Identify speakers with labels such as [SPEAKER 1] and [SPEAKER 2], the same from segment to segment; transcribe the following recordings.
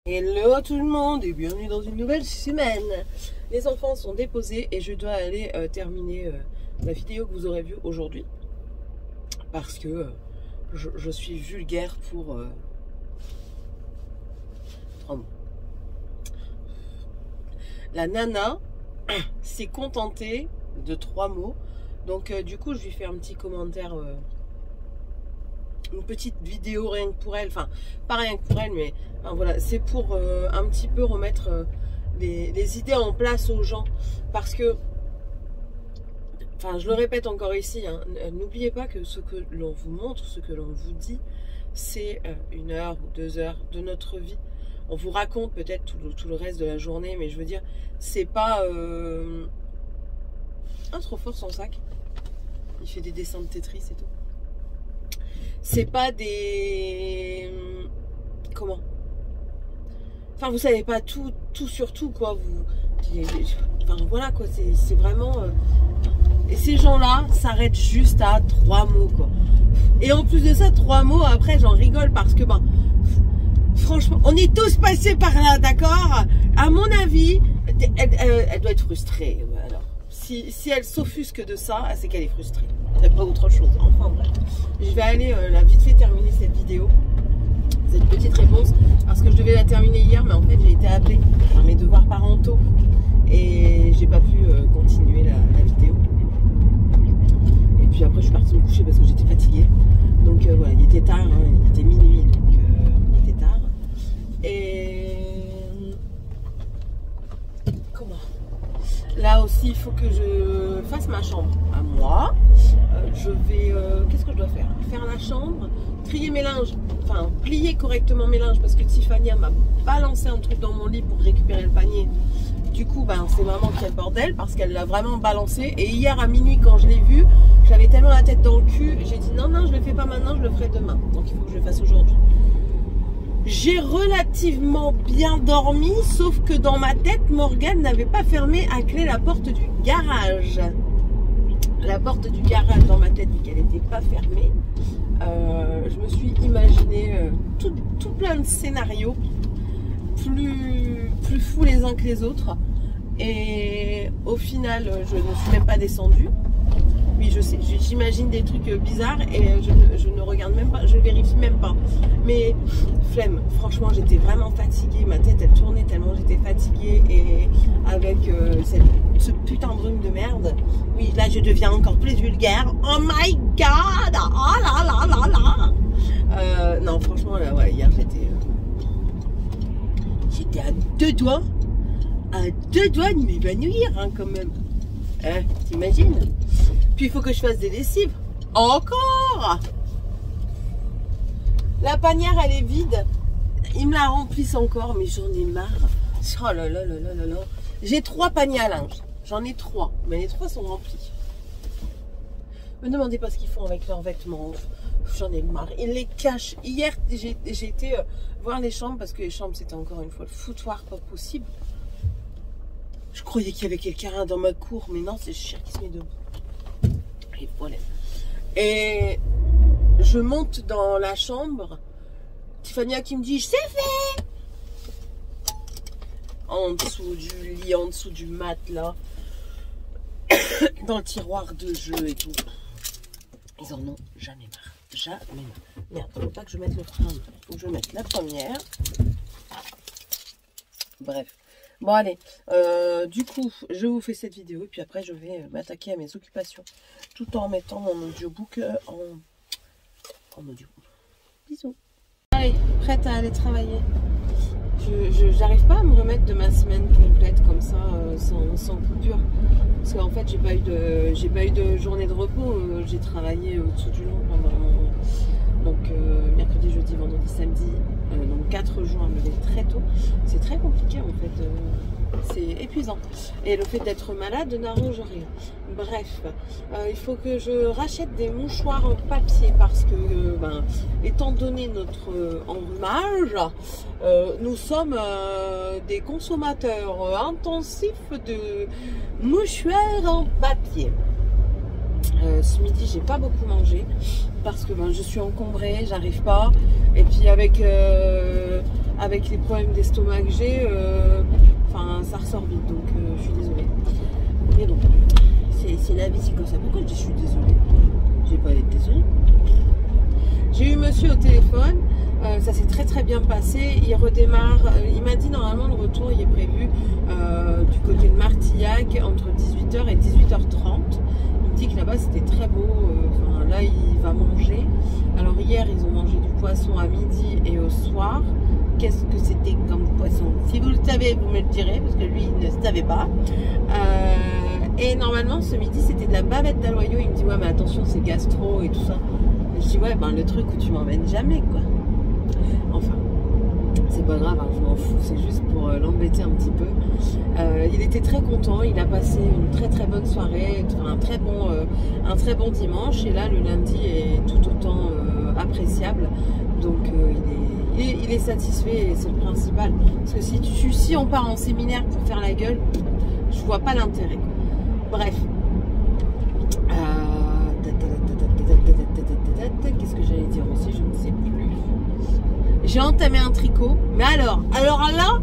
[SPEAKER 1] Hello tout le monde et bienvenue dans une nouvelle semaine. Les enfants sont déposés et je dois aller terminer la vidéo que vous aurez vue aujourd'hui. Parce que je suis vulgaire pour 3 mots. La nana s'est contentée de 3 mots. Donc du coup je lui fais un petit commentaire, une petite vidéo rien que pour elle. Enfin pas rien que pour elle mais enfin, voilà, c'est pour un petit peu remettre les idées en place aux gens. Parce que, enfin je le répète encore ici, hein, n'oubliez pas que ce que l'on vous montre, ce que l'on vous dit, c'est 1 heure ou 2 heures de notre vie. On vous raconte peut-être tout le reste de la journée, mais je veux dire, c'est pas... Ah, trop fort son sac. Il fait des dessins de Tetris et tout. C'est pas des... Comment? Enfin, vous savez pas tout sur tout, quoi. Enfin, voilà, quoi. C'est vraiment... Et ces gens-là s'arrêtent juste à 3 mots, quoi. Et en plus de ça, 3 mots, après, j'en rigole parce que, ben... Franchement, on est tous passés par là, d'accord? À mon avis, elle doit être frustrée. Alors, si elle s'offusque de ça, c'est qu'elle est frustrée. Il n'y a pas autre chose. Enfin bref. Je vais aller vite fait terminer cette vidéo. Cette petite réponse. Parce que je devais la terminer hier, mais en fait, j'ai été appelée par mes devoirs parentaux. Et j'ai pas pu continuer la vidéo. Et puis après, je suis partie me coucher parce que j'étais fatiguée. Donc voilà, il était tard, hein, il était minuit. Donc il était tard. Et comment? Là aussi, il faut que je fasse ma chambre à moi. Je vais... qu'est-ce que je dois faire? Faire la chambre, trier mes linges, enfin plier correctement mes linges parce que Tiffany m'a balancé un truc dans mon lit pour récupérer le panier. Du coup, ben, c'est maman qui a le bordel parce qu'elle l'a vraiment balancé. Et hier à minuit, quand je l'ai vu, j'avais tellement la tête dans le cul. J'ai dit non, je le fais pas maintenant, je le ferai demain. Donc il faut que je le fasse aujourd'hui. J'ai relativement bien dormi, sauf que dans ma tête, Morgane n'avait pas fermé à clé la porte du garage. La porte du garage, dans ma tête, dit qu'elle n'était pas fermée. Je me suis imaginé tout plein de scénarios, plus fous les uns que les autres. Et au final, je ne suis même pas descendue. Oui, je sais, j'imagine des trucs bizarres et je ne regarde même pas, je vérifie même pas. Mais flemme, franchement, j'étais vraiment fatiguée. Ma tête, elle tournait tellement j'étais fatiguée. Et avec ce putain de brume de merde, oui, là, je deviens encore plus vulgaire. Oh my god! Oh là là là là! Non, franchement, là, ouais, hier, j'étais à 2 doigts de m'évanouir, hein, quand même. Hein, t'imagines? Puis il faut que je fasse des lessives. Encore! La panière, elle est vide. Ils me la remplissent encore, mais j'en ai marre. Oh là là là là là là. J'ai 3 paniers à linge. J'en ai 3, mais les 3 sont remplis. Me demandez pas ce qu'ils font avec leurs vêtements. J'en ai marre. Ils les cachent. Hier, j'ai été voir les chambres parce que les chambres, c'était encore une fois le foutoir pas possible. Je croyais qu'il y avait quelqu'un dans ma cour, mais non, c'est le chien qui se met debout. Et voilà. Et je monte dans la chambre. Tiffany qui me dit, c'est fait! En dessous du lit, en dessous du matelas, dans le tiroir de jeu et tout. Ils en ont jamais marre. Jamais marre. Merde, faut pas que je mette le frein. Faut que je mette la première. Bref. Bon allez, du coup, je vous fais cette vidéo et puis après je vais m'attaquer à mes occupations tout en mettant mon audiobook en audio. Bisous. Allez, prête à aller travailler. J'arrive pas à me remettre de ma semaine complète comme ça, sans coupure. Parce qu'en fait, j'ai pas eu de journée de repos. J'ai travaillé au-dessous du long pendant... Donc mercredi, jeudi, vendredi, samedi, donc 4 jours à me lever très tôt. C'est très compliqué en fait, c'est épuisant. Et le fait d'être malade n'arrange rien. Bref, il faut que je rachète des mouchoirs en papier parce que, étant donné notre enrhumage, nous sommes des consommateurs intensifs de mouchoirs en papier. Ce midi, j'ai pas beaucoup mangé parce que ben, je suis encombrée, j'arrive pas. Et puis avec les problèmes d'estomac que j'ai, ça ressort vite, donc je suis désolée. Mais bon, c'est la vie, c'est comme ça. Pourquoi je dis je suis désolée? J'ai pas été désolée. J'ai eu monsieur au téléphone, ça s'est très bien passé. Il redémarre, il m'a dit normalement le retour il est prévu du côté de Martillac entre 18h et 18h30. Il me dit que là-bas c'était très beau, là il va manger. Alors hier ils ont mangé du poisson à midi et au soir. Qu'est-ce que c'était comme poisson? Si vous le savez, vous me le direz, parce que lui il ne savait pas. Et normalement ce midi c'était de la bavette d'aloyau. Il me dit ouais mais attention c'est gastro et tout ça. Je dis ouais le truc où tu m'emmènes jamais quoi. Enfin c'est pas grave, hein, je m'en fous, c'est juste pour l'embêter un petit peu. Il était très content, il a passé une très bonne soirée, un très bon dimanche, et là le lundi est tout autant appréciable, donc il est satisfait et c'est le principal. Parce que si on part en séminaire pour faire la gueule, je vois pas l'intérêt. Bref. Qu'est-ce que j'allais dire aussi, je ne sais plus. J'ai entamé un tricot, mais alors là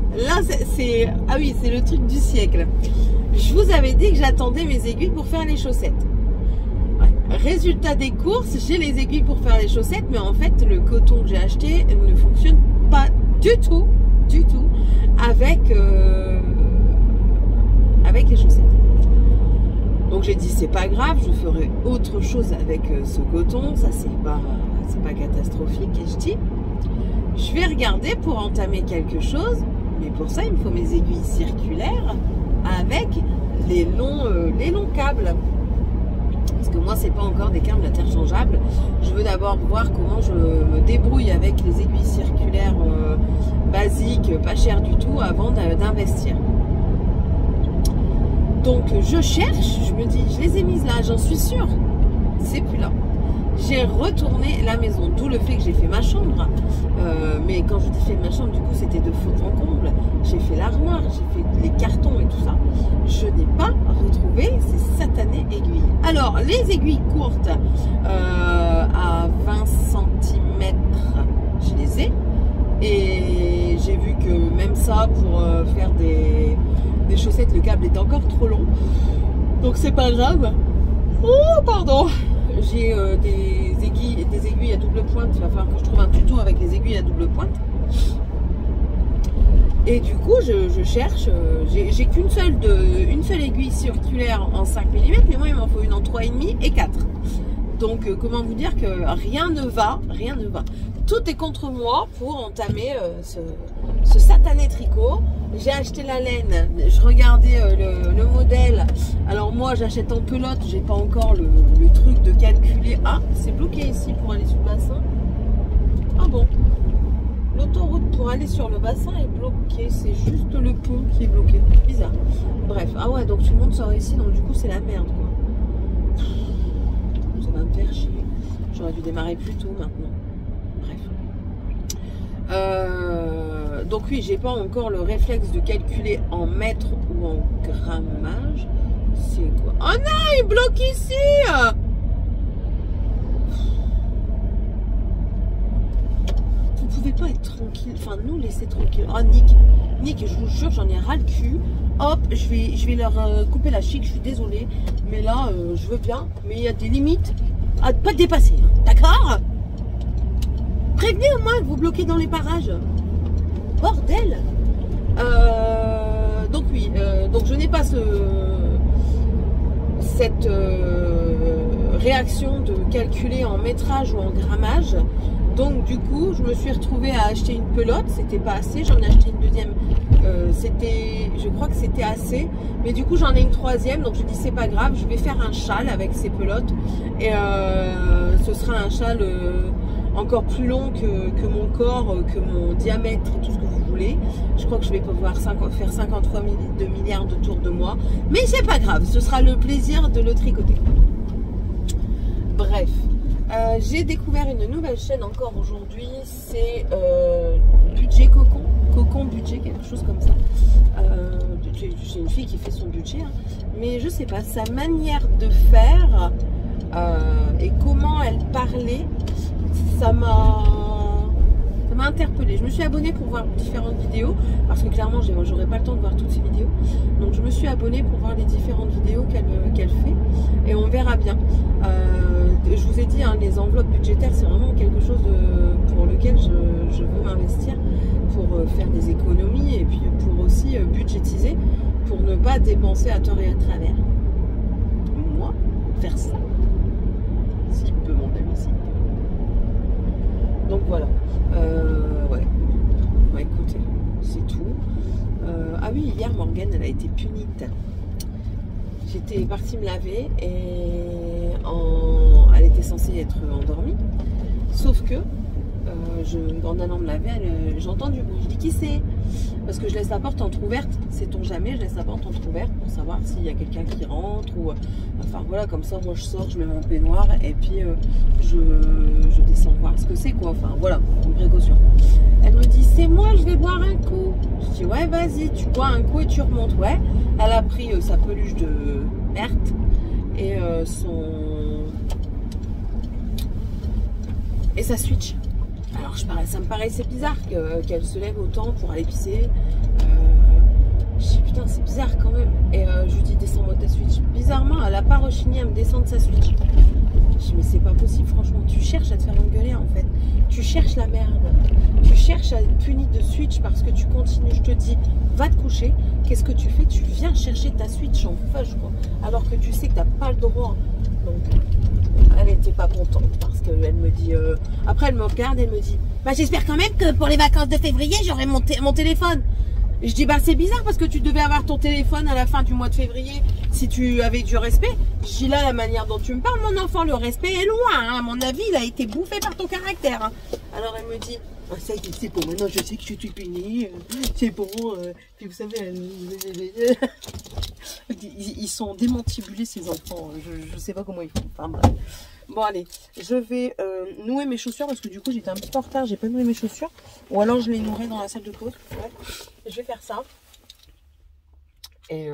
[SPEAKER 1] c'est ah oui, c'est le truc du siècle. Je vous avais dit que j'attendais mes aiguilles pour faire les chaussettes. Ouais. Résultat des courses, j'ai les aiguilles pour faire les chaussettes, mais en fait le coton que j'ai acheté ne fonctionne pas du tout avec les chaussettes. Donc j'ai dit c'est pas grave, je ferai autre chose avec ce coton, ça c'est pas catastrophique. Et je dis je vais regarder pour entamer quelque chose, mais pour ça il me faut mes aiguilles circulaires avec les longs câbles. Parce que moi c'est pas encore des câbles interchangeables. Je veux d'abord voir comment je me débrouille avec les aiguilles circulaires basiques, pas chères du tout, avant d'investir. Donc je cherche, je me dis, je les ai mises là, j'en suis sûre, c'est plus là. J'ai retourné la maison, d'où le fait que j'ai fait ma chambre. Mais quand je dis fait ma chambre, du coup c'était de fond en comble. J'ai fait l'armoire, j'ai fait les cartons et tout ça. Je n'ai pas retrouvé ces satanées aiguilles. Alors les aiguilles courtes à 20 cm, je les ai. Et j'ai vu que même ça, pour faire des chaussettes, le câble est encore trop long. Donc c'est pas grave. Oh pardon. J'ai des aiguilles à double pointe. Il va falloir que je trouve un tuto avec les aiguilles à double pointe. Et du coup je cherche. J'ai qu'une seule aiguille circulaire en 5 mm, mais moi il m'en faut une en 3,5 et 4. Donc comment vous dire que rien ne va. Tout est contre moi pour entamer ce satané tricot. J'ai acheté la laine, je regardais le modèle. Alors moi j'achète en pelote, j'ai pas encore le truc de calculer. Ah, c'est bloqué ici pour aller sur le bassin. Ah bon, l'autoroute pour aller sur le bassin est bloquée, c'est juste le pont qui est bloqué. Bizarre. Bref, ah ouais, donc tout le monde sort ici, donc du coup c'est la merde quoi. Ça va me faire chier. J'aurais dû démarrer plus tôt maintenant. Bref. Donc oui, j'ai pas encore le réflexe de calculer en mètres ou en grammage. C'est quoi? Oh non, il bloque ici. Vous pouvez pas être tranquille. Enfin, nous laisser tranquille. Oh Nick, je vous jure, j'en ai ras le cul. Hop, je vais leur couper la chic. Je suis désolée, mais là, je veux bien, mais il y a des limites à ne pas dépasser. D'accord? Prévenez au moins que vous bloquez dans les parages. Bordel. Donc oui, donc je n'ai pas cette réaction de calculer en métrage ou en grammage. Donc du coup, je me suis retrouvée à acheter une pelote. C'était pas assez, j'en ai acheté une deuxième. Je crois que c'était assez. Mais du coup, j'en ai une troisième. Donc je dis c'est pas grave, je vais faire un châle avec ces pelotes. Et ce sera un châle encore plus long que mon corps, que mon diamètre et tout ce que vous voulez. Je crois que je vais pouvoir faire 53 milliards de tours de moi. Mais c'est pas grave, ce sera le plaisir de le tricoter. Bref, j'ai découvert une nouvelle chaîne encore aujourd'hui. C'est Budget Cocon. Cocon Budget, quelque chose comme ça. J'ai une fille qui fait son budget. Hein. Mais je sais pas, sa manière de faire et comment elle parlait, ça m'a interpellée. Je me suis abonnée pour voir différentes vidéos parce que clairement j'aurais pas le temps de voir toutes ces vidéos, donc je me suis abonnée pour voir les différentes vidéos qu'elle fait et on verra bien. Je vous ai dit, hein, les enveloppes budgétaires c'est vraiment quelque chose pour lequel je veux m'investir pour faire des économies et puis pour aussi budgétiser pour ne pas dépenser à tort et à travers. Moi, faire ça, s'il peut, mon ami, s'il peut. Donc voilà. Ouais. Bah écoutez, c'est tout. Ah oui, hier Morgane, elle a été punie. J'étais partie me laver et elle était censée être endormie. Sauf que en allant me laver, j'ai entendu du bruit. Je dis qui c'est? Parce que je laisse la porte entrouverte, sait-on jamais, je laisse la porte entrouverte pour savoir s'il y a quelqu'un qui rentre ou enfin voilà, comme ça moi je sors, je mets mon peignoir et puis je descends voir ce que c'est quoi, enfin voilà, une précaution. Elle me dit c'est moi, je vais boire un coup. Je dis ouais vas-y, tu bois un coup et tu remontes. Ouais, elle a pris sa peluche de Berthe et sa Switch. Alors ça me paraissait bizarre qu'elle se lève autant pour aller pisser. Je dis putain c'est bizarre quand même. Et je lui dis descends-moi ta Switch. Bizarrement elle a pas rechigné à me descendre sa Switch. Je dis mais c'est pas possible franchement. Tu cherches à te faire engueuler en fait. Tu cherches la merde. Tu cherches à être puni de Switch parce que tu continues. Je te dis va te coucher. Qu'est-ce que tu fais? Tu viens chercher ta Switch en fâche quoi. Alors que tu sais que t'as pas le droit. Donc elle n'était pas contente parce qu'elle me dit après elle me regarde et elle me dit bah j'espère quand même que pour les vacances de février j'aurai mon téléphone. Je dis bah c'est bizarre parce que tu devais avoir ton téléphone à la fin du mois de février si tu avais du respect. Je dis là la manière dont tu me parles mon enfant, le respect est loin hein. À mon avis il a été bouffé par ton caractère hein. Alors elle me dit ah, ça y est c'est bon maintenant je sais que je suis punie, c'est bon puis vous savez ils sont démantibulés ces enfants, je sais pas comment ils font, enfin bref. Bon allez, je vais nouer mes chaussures parce que du coup j'étais un petit peu en retard, j'ai pas noué mes chaussures. Ou alors je les nouerai dans la salle de pause. Ouais. Je vais faire ça. Et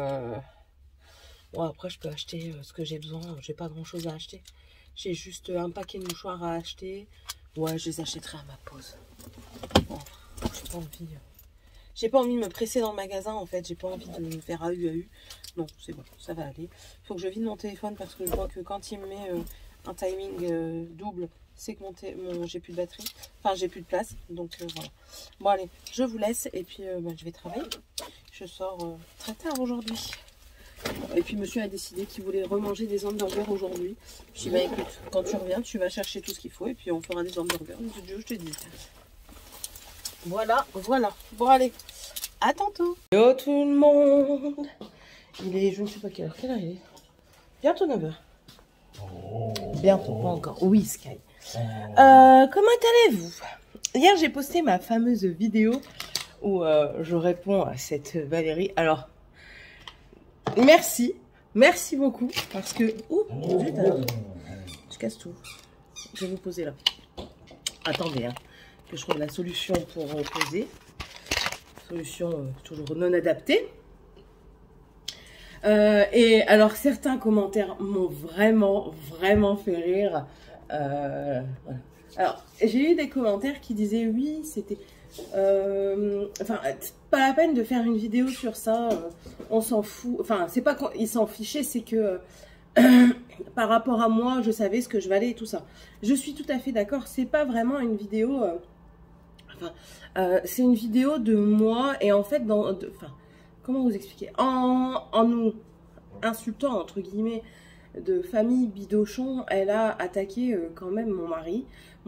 [SPEAKER 1] bon après je peux acheter ce que j'ai besoin, j'ai pas grand chose à acheter. J'ai juste un paquet de mouchoirs à acheter. Ouais je les achèterai à ma pause. Bon, j'ai pas envie. J'ai pas envie de me presser dans le magasin en fait, j'ai pas envie de me faire AU. Non c'est bon, ça va aller. Faut que je vide mon téléphone parce que je vois que quand il me met un timing double, c'est que j'ai plus de batterie, enfin j'ai plus de place, donc voilà. Bon allez, je vous laisse et puis je vais travailler. Je sors très tard aujourd'hui. Et puis monsieur a décidé qu'il voulait remanger des hamburgers aujourd'hui. Je dis bah écoute, quand tu reviens, tu vas chercher tout ce qu'il faut et puis on fera des hamburgers. Je te dis. Voilà, voilà. Bon allez, à tantôt. Yo tout le monde. Il est, je ne sais pas quelle heure il est. Bientôt 9h. Bientôt, pas encore. Oui, Sky. Comment allez-vous? Hier, j'ai posté ma fameuse vidéo où je réponds à cette Valérie. Alors, merci. Merci beaucoup. Parce que... Ouh, je casse tout. Je vais vous poser là. Attendez, hein, que je trouve la solution pour poser. Solution toujours non adaptée. Et alors certains commentaires m'ont vraiment fait rire. Voilà. Alors j'ai eu des commentaires qui disaient oui c'était enfin pas la peine de faire une vidéo sur ça, on s'en fout, enfin c'est pas qu'ils s'en fichaient, c'est que par rapport à moi je savais ce que je valais et tout ça. Je suis tout à fait d'accord, c'est pas vraiment une vidéo c'est une vidéo de moi et en fait comment vous expliquer, en nous insultant entre guillemets de famille bidochon, elle a attaqué quand même mon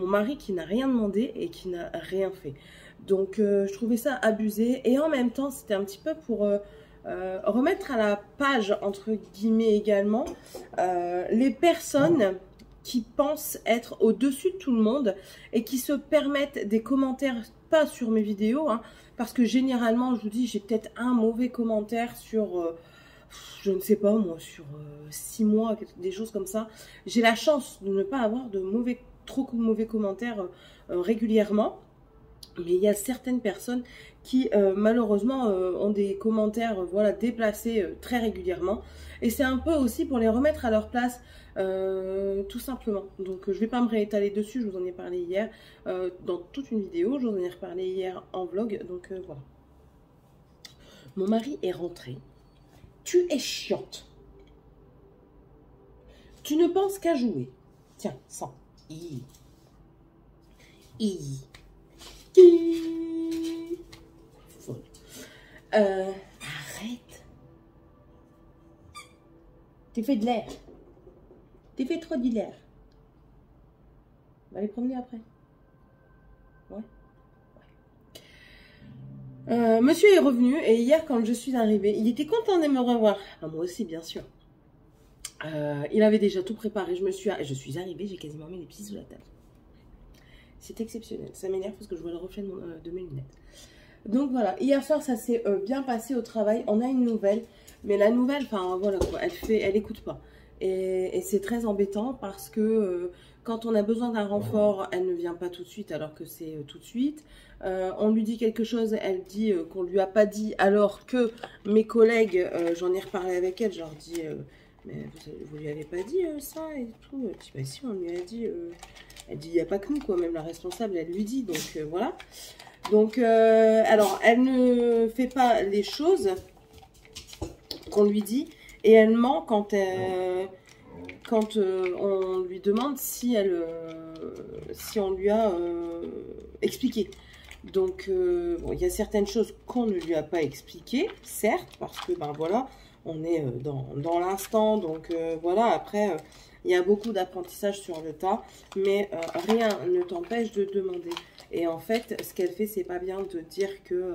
[SPEAKER 1] mari qui n'a rien demandé et qui n'a rien fait. Donc je trouvais ça abusé et en même temps c'était un petit peu pour remettre à la page entre guillemets également les personnes qui pensent être au-dessus de tout le monde et qui se permettent des commentaires, pas sur mes vidéos, hein, parce que généralement, je vous dis, j'ai peut-être un mauvais commentaire sur, je ne sais pas moi, sur 6 mois, des choses comme ça. J'ai la chance de ne pas avoir de trop mauvais commentaires régulièrement. Mais il y a certaines personnes qui malheureusement ont des commentaires voilà, déplacés très régulièrement. Et c'est un peu aussi pour les remettre à leur place, tout simplement. Donc je ne vais pas me réétaler dessus, je vous en ai parlé hier dans toute une vidéo. Je vous en ai reparlé hier en vlog. Donc voilà. Mon mari est rentré. Tu es chiante. Tu ne penses qu'à jouer. Tiens, sens. Folle. Arrête. Tu fais de l'air. Tu fais trop de l'air. On va aller promener après. Ouais. Monsieur est revenu et hier quand je suis arrivée, il était content de me revoir. Ah, moi aussi bien sûr. Il avait déjà tout préparé. Je suis arrivée, j'ai quasiment mis les pieds sous la table. C'est exceptionnel. Ça m'énerve parce que je vois le reflet de mes lunettes. Donc voilà, hier soir ça s'est bien passé au travail. On a une nouvelle, mais la nouvelle, enfin voilà quoi, elle écoute pas. Et c'est très embêtant parce que quand on a besoin d'un renfort, elle ne vient pas tout de suite alors que c'est tout de suite. On lui dit quelque chose, elle dit qu'on lui a pas dit alors que mes collègues, j'en ai reparlé avec elle, je leur dis mais vous lui avez pas dit ça et tout. Je dis bah si on lui a dit. Elle dit il n'y a pas que nous quoi, même la responsable elle lui dit donc voilà. Donc alors elle ne fait pas les choses qu'on lui dit et elle ment quand on lui demande si on lui a expliqué. Donc bon, il y a certaines choses qu'on ne lui a pas expliquées, certes, parce que ben voilà, on est dans l'instant, donc voilà, après il y a beaucoup d'apprentissage sur le tas, mais rien ne t'empêche de demander. Et en fait, ce qu'elle fait, c'est pas bien de dire que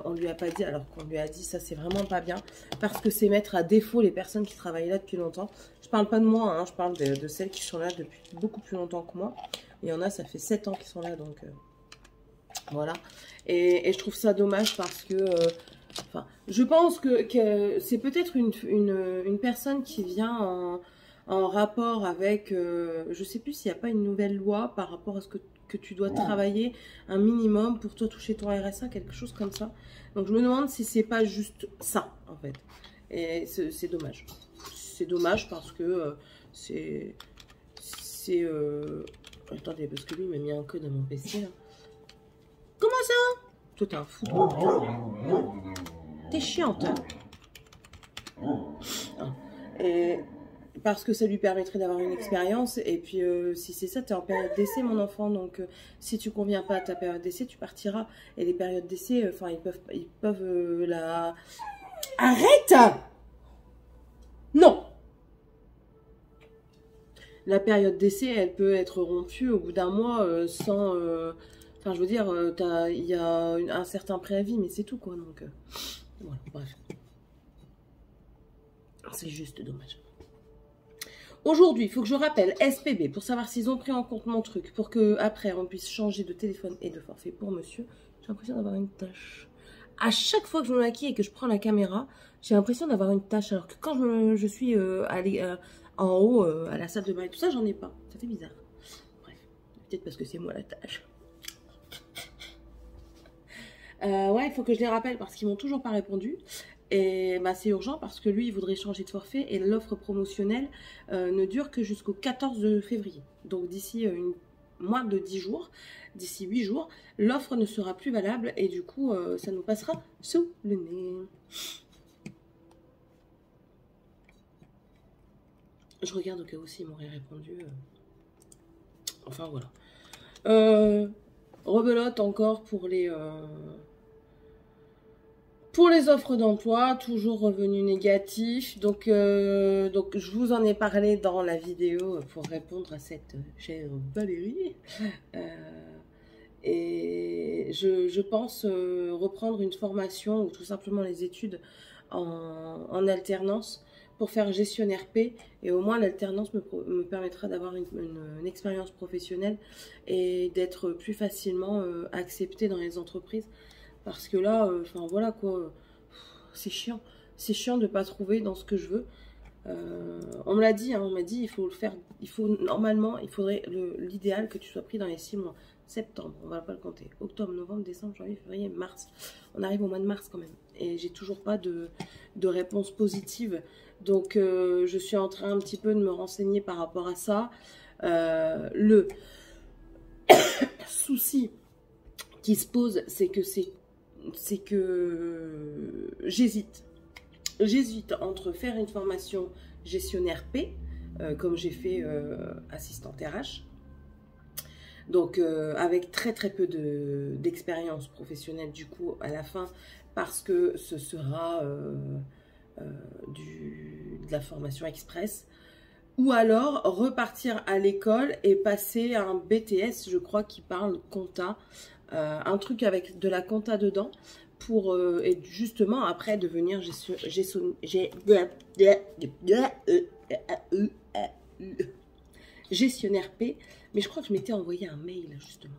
[SPEAKER 1] on lui a pas dit alors qu'on lui a dit. Ça, c'est vraiment pas bien parce que c'est mettre à défaut les personnes qui travaillent là depuis longtemps. Je parle pas de moi, hein, je parle de celles qui sont là depuis beaucoup plus longtemps que moi. Il y en a, ça fait 7 ans qu'ils sont là, donc voilà. Et je trouve ça dommage parce que enfin, je pense que c'est peut-être une personne qui vient en rapport avec, je sais plus s'il n'y a pas une nouvelle loi par rapport à ce que tu dois travailler un minimum pour toi toucher ton RSA, quelque chose comme ça. Donc je me demande si c'est pas juste ça en fait. Et c'est dommage. C'est dommage parce que attendez, parce que lui il m'a mis un code à mon PC là. Comment ça? Toi t'es un fou. T'es chiante. Hein. Et parce que ça lui permettrait d'avoir une expérience. Et puis, si c'est ça, tu es en période d'essai, mon enfant. Donc, si tu conviens pas à ta période d'essai, tu partiras. Et les périodes d'essai, enfin, ils peuvent la... Arrête! Non! La période d'essai, elle peut être rompue au bout d'un mois sans... Enfin, je veux dire, il y a un certain préavis, mais c'est tout, quoi. Donc, voilà, bref. C'est juste dommage. Aujourd'hui, il faut que je rappelle SPB pour savoir s'ils ont pris en compte mon truc pour que après on puisse changer de téléphone et de forfait pour monsieur. J'ai l'impression d'avoir une tache. À chaque fois que je me maquille et que je prends la caméra, j'ai l'impression d'avoir une tache. Alors que quand je suis en haut à la salle de bain et tout ça, j'en ai pas. Ça fait bizarre. Bref, peut-être parce que c'est moi la tache. Ouais, il faut que je les rappelle parce qu'ils m'ont toujours pas répondu. Et bah, c'est urgent parce que lui, il voudrait changer de forfait et l'offre promotionnelle ne dure que jusqu'au 14 février. Donc d'ici moins de 10 jours, d'ici 8 jours, l'offre ne sera plus valable et du coup, ça nous passera sous le nez. Je regarde au cas où s'il m'aurait répondu. Enfin voilà. Rebelote encore pour les offres d'emploi, toujours revenu négatif. Donc je vous en ai parlé dans la vidéo pour répondre à cette chère Valérie. Et je pense reprendre une formation ou tout simplement les études en alternance pour faire gestionnaire P. Et au moins l'alternance me permettra d'avoir une expérience professionnelle et d'être plus facilement acceptée dans les entreprises. Parce que là, enfin voilà quoi, c'est chiant. C'est chiant de ne pas trouver dans ce que je veux. On me l'a dit, hein, on m'a dit il faut le faire. Normalement, il faudrait l'idéal que tu sois pris dans les 6 mois. septembre, on va pas le compter. Octobre, novembre, décembre, janvier, février, mars. On arrive au mois de mars quand même. Et j'ai toujours pas de réponse positive. Donc, je suis en train un petit peu de me renseigner par rapport à ça. Le souci qui se pose, c'est que j'hésite. J'hésite entre faire une formation gestionnaire P, comme j'ai fait assistante RH, donc avec très peu d'expérience professionnelle du coup à la fin, parce que ce sera de la formation express, ou alors repartir à l'école et passer à un BTS, je crois, qui parle compta, un truc avec de la compta dedans, pour et justement après devenir gestionnaire P. Mais je crois que je m'étais envoyé un mail justement.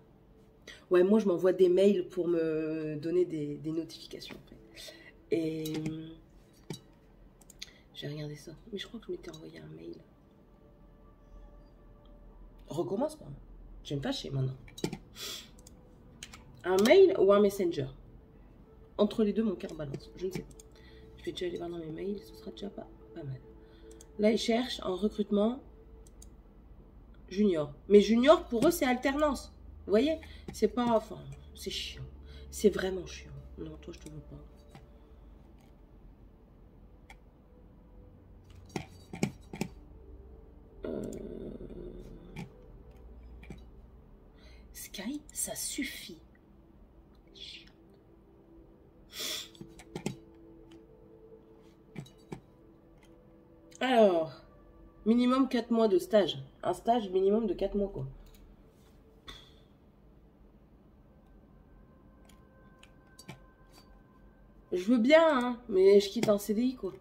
[SPEAKER 1] Ouais, moi je m'envoie des mails pour me donner des notifications en fait. Et j'ai regardé ça, mais je crois que je m'étais envoyé un mail. Recommence pas. Je vais me fâcher maintenant. Un mail ou un messenger? Entre les deux, mon cœur balance. Je ne sais pas. Je vais déjà aller voir dans mes mails. Ce sera déjà pas mal. Là, ils cherchent en recrutement junior. Mais junior, pour eux, c'est alternance. Vous voyez? C'est pas... Enfin, c'est chiant. C'est vraiment chiant. Non, toi, je te veux pas. Sky, ça suffit. Alors, minimum 4 mois de stage. Un stage minimum de 4 mois, quoi. Je veux bien, hein, mais je quitte un CDI, quoi.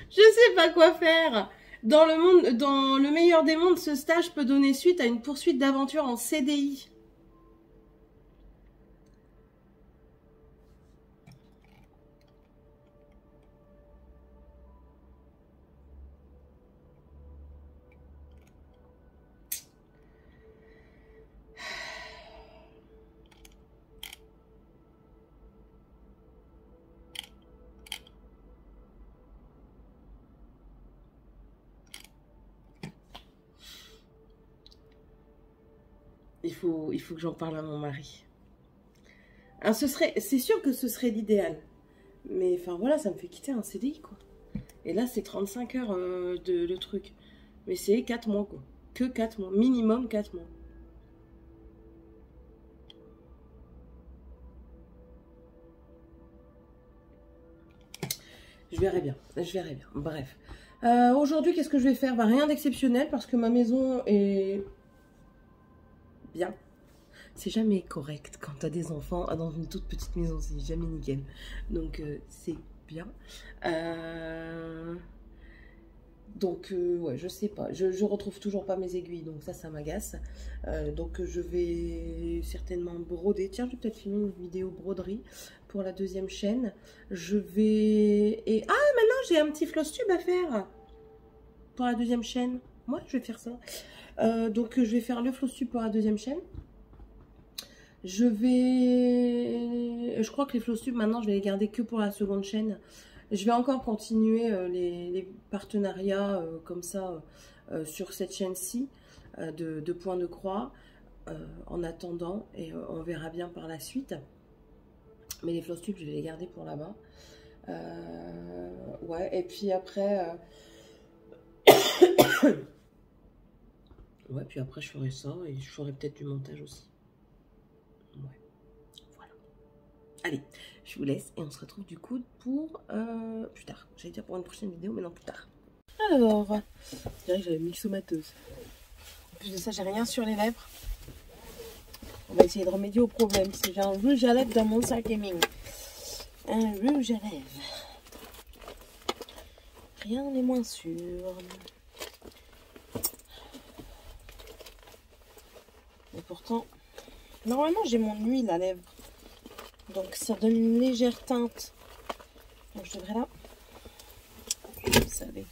[SPEAKER 1] Je sais pas quoi faire. Dans le meilleur des mondes, ce stage peut donner suite à une poursuite d'aventure en CDI. Il faut que j'en parle à mon mari. Hein, c'est sûr que ce serait l'idéal. Mais enfin voilà, ça me fait quitter un CDI, quoi. Et là, c'est 35 heures le truc. Mais c'est 4 mois, quoi. Que 4 mois. Minimum 4 mois. Je verrai bien. Je verrai bien. Bref. Aujourd'hui, qu'est-ce que je vais faire? Bah, rien d'exceptionnel parce que ma maison est bien. C'est jamais correct quand t'as des enfants dans une toute petite maison. C'est jamais nickel. Donc, c'est bien. Donc, ouais, je sais pas. Je retrouve toujours pas mes aiguilles. Donc, ça m'agace. Donc, je vais certainement broder. Tiens, je vais peut-être filmer une vidéo broderie pour la deuxième chaîne. Je vais... Et... Ah, maintenant, j'ai un petit floss tube à faire pour la deuxième chaîne. Moi, je vais faire ça. Donc, je vais faire le floss tube pour la deuxième chaîne. Je crois que les floss tubes, maintenant, je vais les garder que pour la seconde chaîne. Je vais encore continuer les partenariats comme ça sur cette chaîne-ci de Point de Croix en attendant, et on verra bien par la suite. Mais les floss tubes, je vais les garder pour là-bas. Ouais, et puis après... ouais, puis après je ferai ça et je ferai peut-être du montage aussi. Ouais, voilà. Allez, je vous laisse et on se retrouve du coup pour plus tard. J'allais dire pour une prochaine vidéo, mais non, plus tard. Alors, je dirais que j'avais myxomateuse. En plus de ça, j'ai rien sur les lèvres. On va essayer de remédier au problème. Si j'ai un rouge à lèvres dans mon sac gaming. Un rouge à lèvres. Rien n'est moins sûr. Et pourtant, normalement j'ai mon huile à lèvres. Donc ça donne une légère teinte. Donc je devrais là. Vous savez.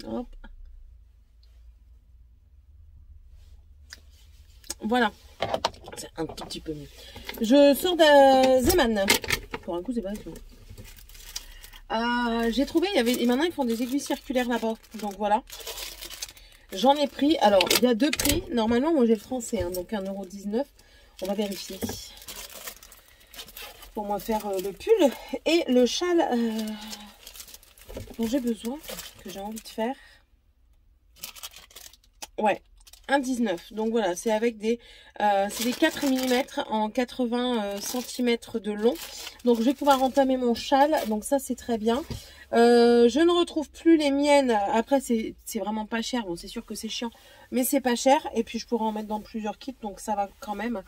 [SPEAKER 1] Hop. Voilà. C'est un tout petit peu mieux. Je sors de Zeman. Pour un coup, c'est pas tout. J'ai trouvé, il y avait, et maintenant ils font des aiguilles circulaires là-bas. Donc voilà. J'en ai pris. Alors, il y a deux prix. Normalement, moi j'ai le français, hein, donc 1,19 €. On va vérifier. Pour moi faire le pull et le châle dont j'ai besoin, que j'ai envie de faire. Ouais, 1,19 €. Donc voilà, c'est avec des, c'est des 4 mm en 80 cm de long. Donc je vais pouvoir entamer mon châle. Donc ça, c'est très bien. Je ne retrouve plus les miennes. Après, c'est vraiment pas cher. Bon, c'est sûr que c'est chiant, mais c'est pas cher. Et puis, je pourrais en mettre dans plusieurs kits, donc ça va quand même.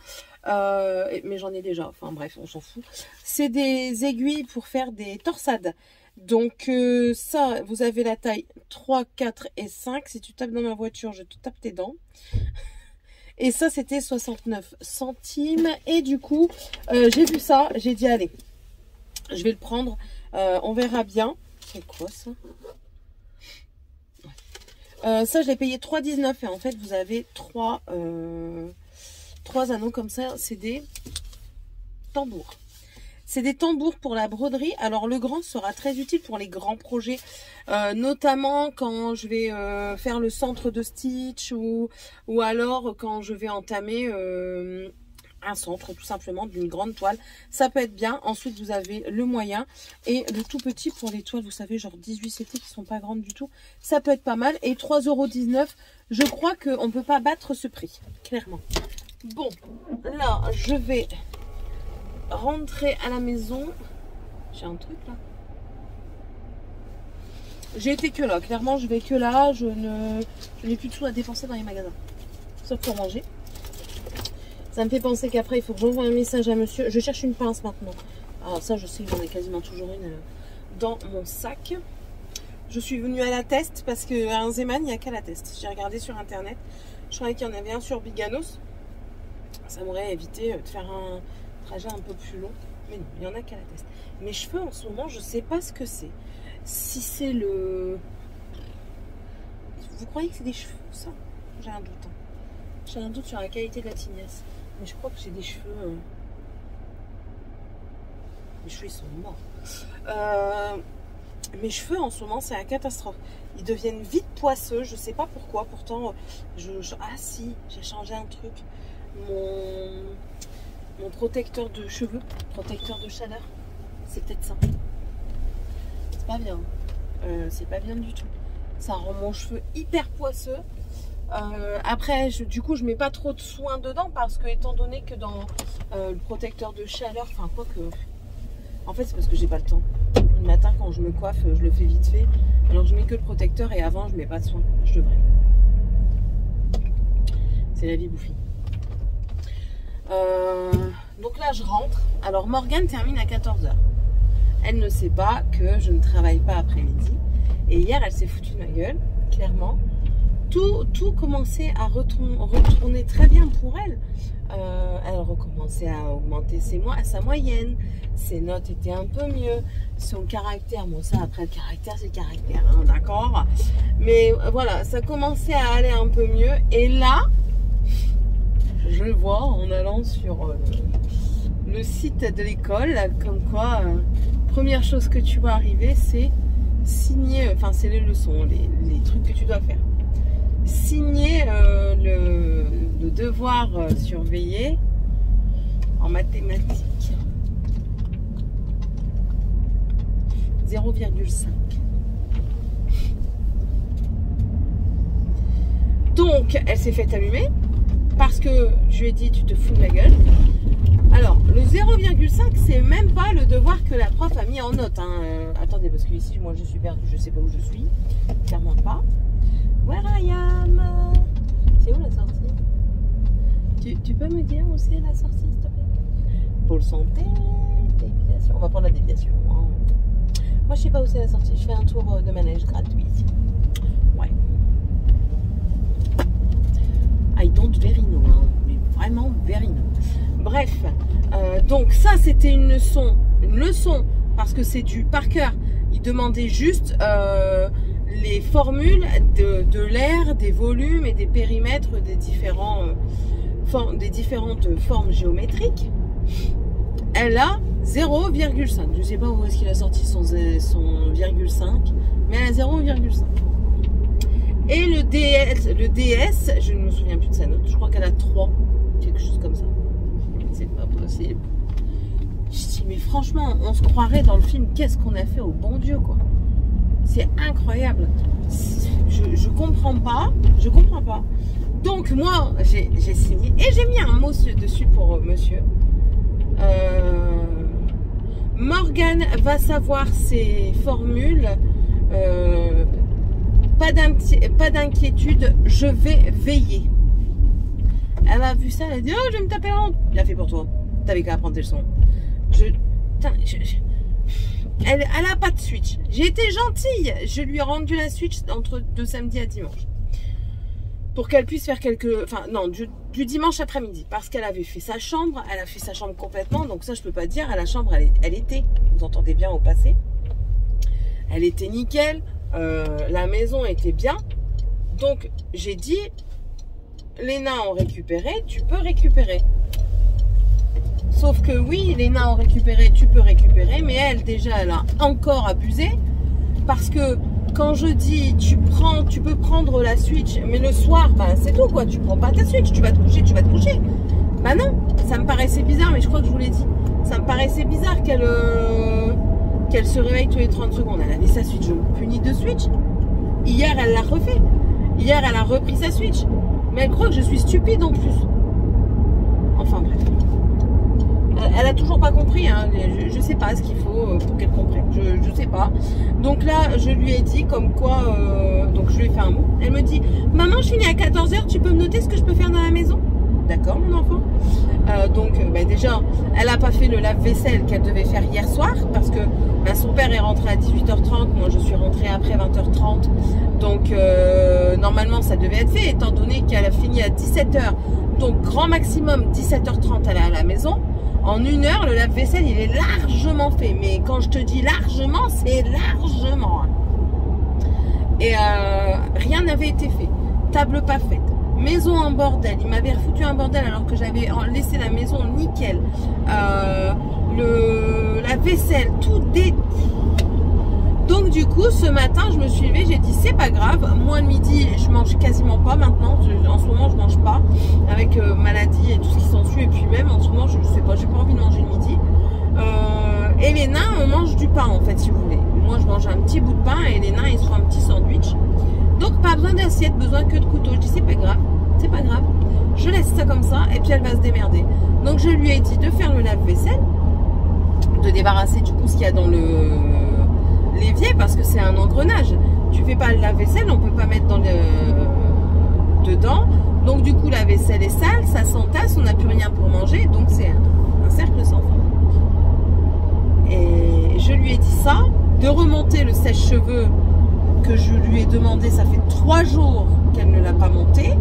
[SPEAKER 1] Mais j'en ai déjà. Enfin, bref, on s'en fout. C'est des aiguilles pour faire des torsades. Donc, ça, vous avez la taille 3, 4 et 5. Si tu tapes dans ma voiture, je te tape tes dents. Et ça, c'était 69 centimes. Et du coup, j'ai vu ça. J'ai dit, allez, je vais le prendre. On verra bien. C'est quoi ça? Ça, je l'ai payé 3,19 € et en fait, vous avez trois anneaux comme ça. C'est des tambours. C'est des tambours pour la broderie. Alors, le grand sera très utile pour les grands projets, notamment quand je vais faire le centre de stitch ou alors quand je vais entamer un centre tout simplement d'une grande toile. Ça peut être bien. Ensuite, vous avez le moyen et le tout petit pour les toiles, vous savez, genre 18 CT qui sont pas grandes du tout. Ça peut être pas mal. Et 3,19 €, je crois qu'on ne peut pas battre ce prix, clairement. Bon, là, je vais rentrer à la maison. J'ai un truc là. J'ai été que là. Clairement, je vais que là. Je n'ai plus de sous à dépenser dans les magasins. Sauf pour manger. Ça me fait penser qu'après, il faut que j'envoie un message à monsieur. Je cherche une pince maintenant. Alors ça, je sais que j'en ai quasiment toujours une dans mon sac. Je suis venue à la Test parce qu'à un Zeman, il n'y a qu'à la Test. J'ai regardé sur Internet. Je croyais qu'il y en avait un sur Biganos. Ça m'aurait évité de faire un trajet un peu plus long. Mais non, il n'y en a qu'à la Test. Mes cheveux, en ce moment, je ne sais pas ce que c'est. Si c'est le... Vous croyez que c'est des cheveux, ça? J'ai un doute. Hein. J'ai un doute sur la qualité de la tignasse. Mais je crois que j'ai des cheveux... Mes cheveux, ils sont morts. Mes cheveux, en ce moment, c'est la catastrophe. Ils deviennent vite poisseux. Je sais pas pourquoi. Pourtant, ah si, j'ai changé un truc. Mon protecteur de cheveux, protecteur de chaleur. C'est peut-être ça. C'est pas bien. C'est pas bien du tout. Ça rend mon cheveu hyper poisseux. Après, du coup, je mets pas trop de soin dedans parce que, étant donné que dans le protecteur de chaleur, enfin, quoi que. En fait, c'est parce que j'ai pas le temps. Le matin, quand je me coiffe, je le fais vite fait. Alors, je mets que le protecteur et avant, je mets pas de soin. Je devrais. C'est la vie bouffie. Donc là, je rentre. Alors, Morgane termine à 14 h. Elle ne sait pas que je ne travaille pas après-midi. Et hier, elle s'est foutue de ma gueule, clairement. Tout commençait à retourner très bien pour elle. Elle recommençait à augmenter sa moyenne. Ses notes étaient un peu mieux. Son caractère, bon ça après le caractère c'est le caractère, hein, d'accord. Mais voilà, ça commençait à aller un peu mieux. Et là, je le vois en allant sur le site de l'école, comme quoi, première chose que tu vois arriver, c'est signer, enfin c'est les leçons, les trucs que tu dois faire. Signer le devoir surveillé en mathématiques. 0,5. Donc, elle s'est fait allumer parce que je lui ai dit tu te fous de ma gueule. Alors, le 0,5, c'est même pas le devoir que la prof a mis en note. Hein. Attendez, parce que ici, moi, je suis perdue, je sais pas où je suis. Clairement pas. Where I am. C'est où la sortie? Tu peux me dire où c'est la sortie, s'il te plaît? Pôle santé, déviation. On va prendre la déviation. Moi, je sais pas où c'est la sortie. Je fais un tour de manège gratuit ici. Ouais. I don't very know, hein. Mais vraiment very know. Bref, donc ça, c'était une leçon, parce que c'est du par cœur. Il demandait juste les formules de l'air, des volumes et des périmètres des différentes formes géométriques. Elle a 0,5. Je ne sais pas où est-ce qu'il a sorti son 0,5, mais elle a 0,5. Et le DS, je ne me souviens plus de sa note, je crois qu'elle a 3, quelque chose comme ça. C'est pas possible. Je dis, mais franchement, on se croirait dans le film, qu'est-ce qu'on a fait au bon Dieu, quoi. C'est incroyable. Je comprends pas. Je comprends pas. Donc, moi, j'ai signé et j'ai mis un mot dessus pour monsieur. Morgane va savoir ses formules. Pas d'inquiétude, je vais veiller. Elle a vu ça, elle a dit, oh, je vais me taper la honte. Bien fait pour toi. T'avais qu'à apprendre tes leçons. Elle a pas de Switch. J'ai été gentille. Je lui ai rendu la Switch de samedi à dimanche. Pour qu'elle puisse faire du dimanche après-midi. Parce qu'elle avait fait sa chambre. Elle a fait sa chambre complètement. Donc ça, je peux pas dire. La chambre, elle était, vous entendez bien au passé. Elle était nickel. La maison était bien. Donc, j'ai dit, les nains ont récupéré. Tu peux récupérer. Sauf que oui, les nains ont récupéré, tu peux récupérer, mais elle, déjà, elle a encore abusé. Parce que quand je dis, tu peux prendre la Switch, mais le soir, ben, c'est tout, quoi. Tu prends pas ta Switch, tu vas te coucher, tu vas te coucher. Bah non, ça me paraissait bizarre, mais je crois que je vous l'ai dit. Ça me paraissait bizarre qu'elle se réveille tous les 30 secondes. Elle avait sa Switch, je me punis de Switch. Hier, elle l'a refait. Hier, elle a repris sa Switch. Mais elle croit que je suis stupide en plus. Enfin bref. Elle a toujours pas compris, hein. Je sais pas ce qu'il faut pour qu'elle comprenne, je sais pas. Donc là, je lui ai dit comme quoi, donc je lui ai fait un mot. Elle me dit, maman, je finis à 14 h, tu peux me noter ce que je peux faire dans la maison? D'accord, mon enfant. Donc déjà, elle a pas fait le lave-vaisselle qu'elle devait faire hier soir, parce que son père est rentré à 18h30, moi je suis rentrée après 20h30. Donc normalement ça devait être fait, étant donné qu'elle a fini à 17 h. Donc grand maximum 17h30 elle est à la maison. En 1 heure, le lave-vaisselle, il est largement fait. Mais quand je te dis largement, c'est largement. Et rien n'avait été fait. Table pas faite. Maison en bordel. Il m'avait foutu un bordel alors que j'avais laissé la maison nickel. La vaisselle, tout dé... Donc du coup, ce matin, je me suis levée, j'ai dit c'est pas grave. Moi le midi, je mange quasiment pas maintenant. En ce moment, je mange pas avec maladie et tout ce qui s'ensuit. Et puis même en ce moment, je sais pas, j'ai pas envie de manger le midi. Et les nains, on mange du pain en fait, si vous voulez. Moi, je mange un petit bout de pain et les nains, ils se font un petit sandwich. Donc pas besoin d'assiette, besoin que de couteau. Je dis c'est pas grave, c'est pas grave. Je laisse ça comme ça et puis elle va se démerder. Donc je lui ai dit de faire le lave-vaisselle, de débarrasser du coup ce qu'il y a dans l'évier parce que c'est un engrenage. Tu fais pas le lave-vaisselle, on peut pas mettre dedans. Donc du coup la vaisselle est sale, ça s'entasse, on n'a plus rien pour manger, donc c'est un cercle sans fin. Et je lui ai dit ça, de remonter le sèche-cheveux que je lui ai demandé, ça fait 3 jours qu'elle ne l'a pas monté.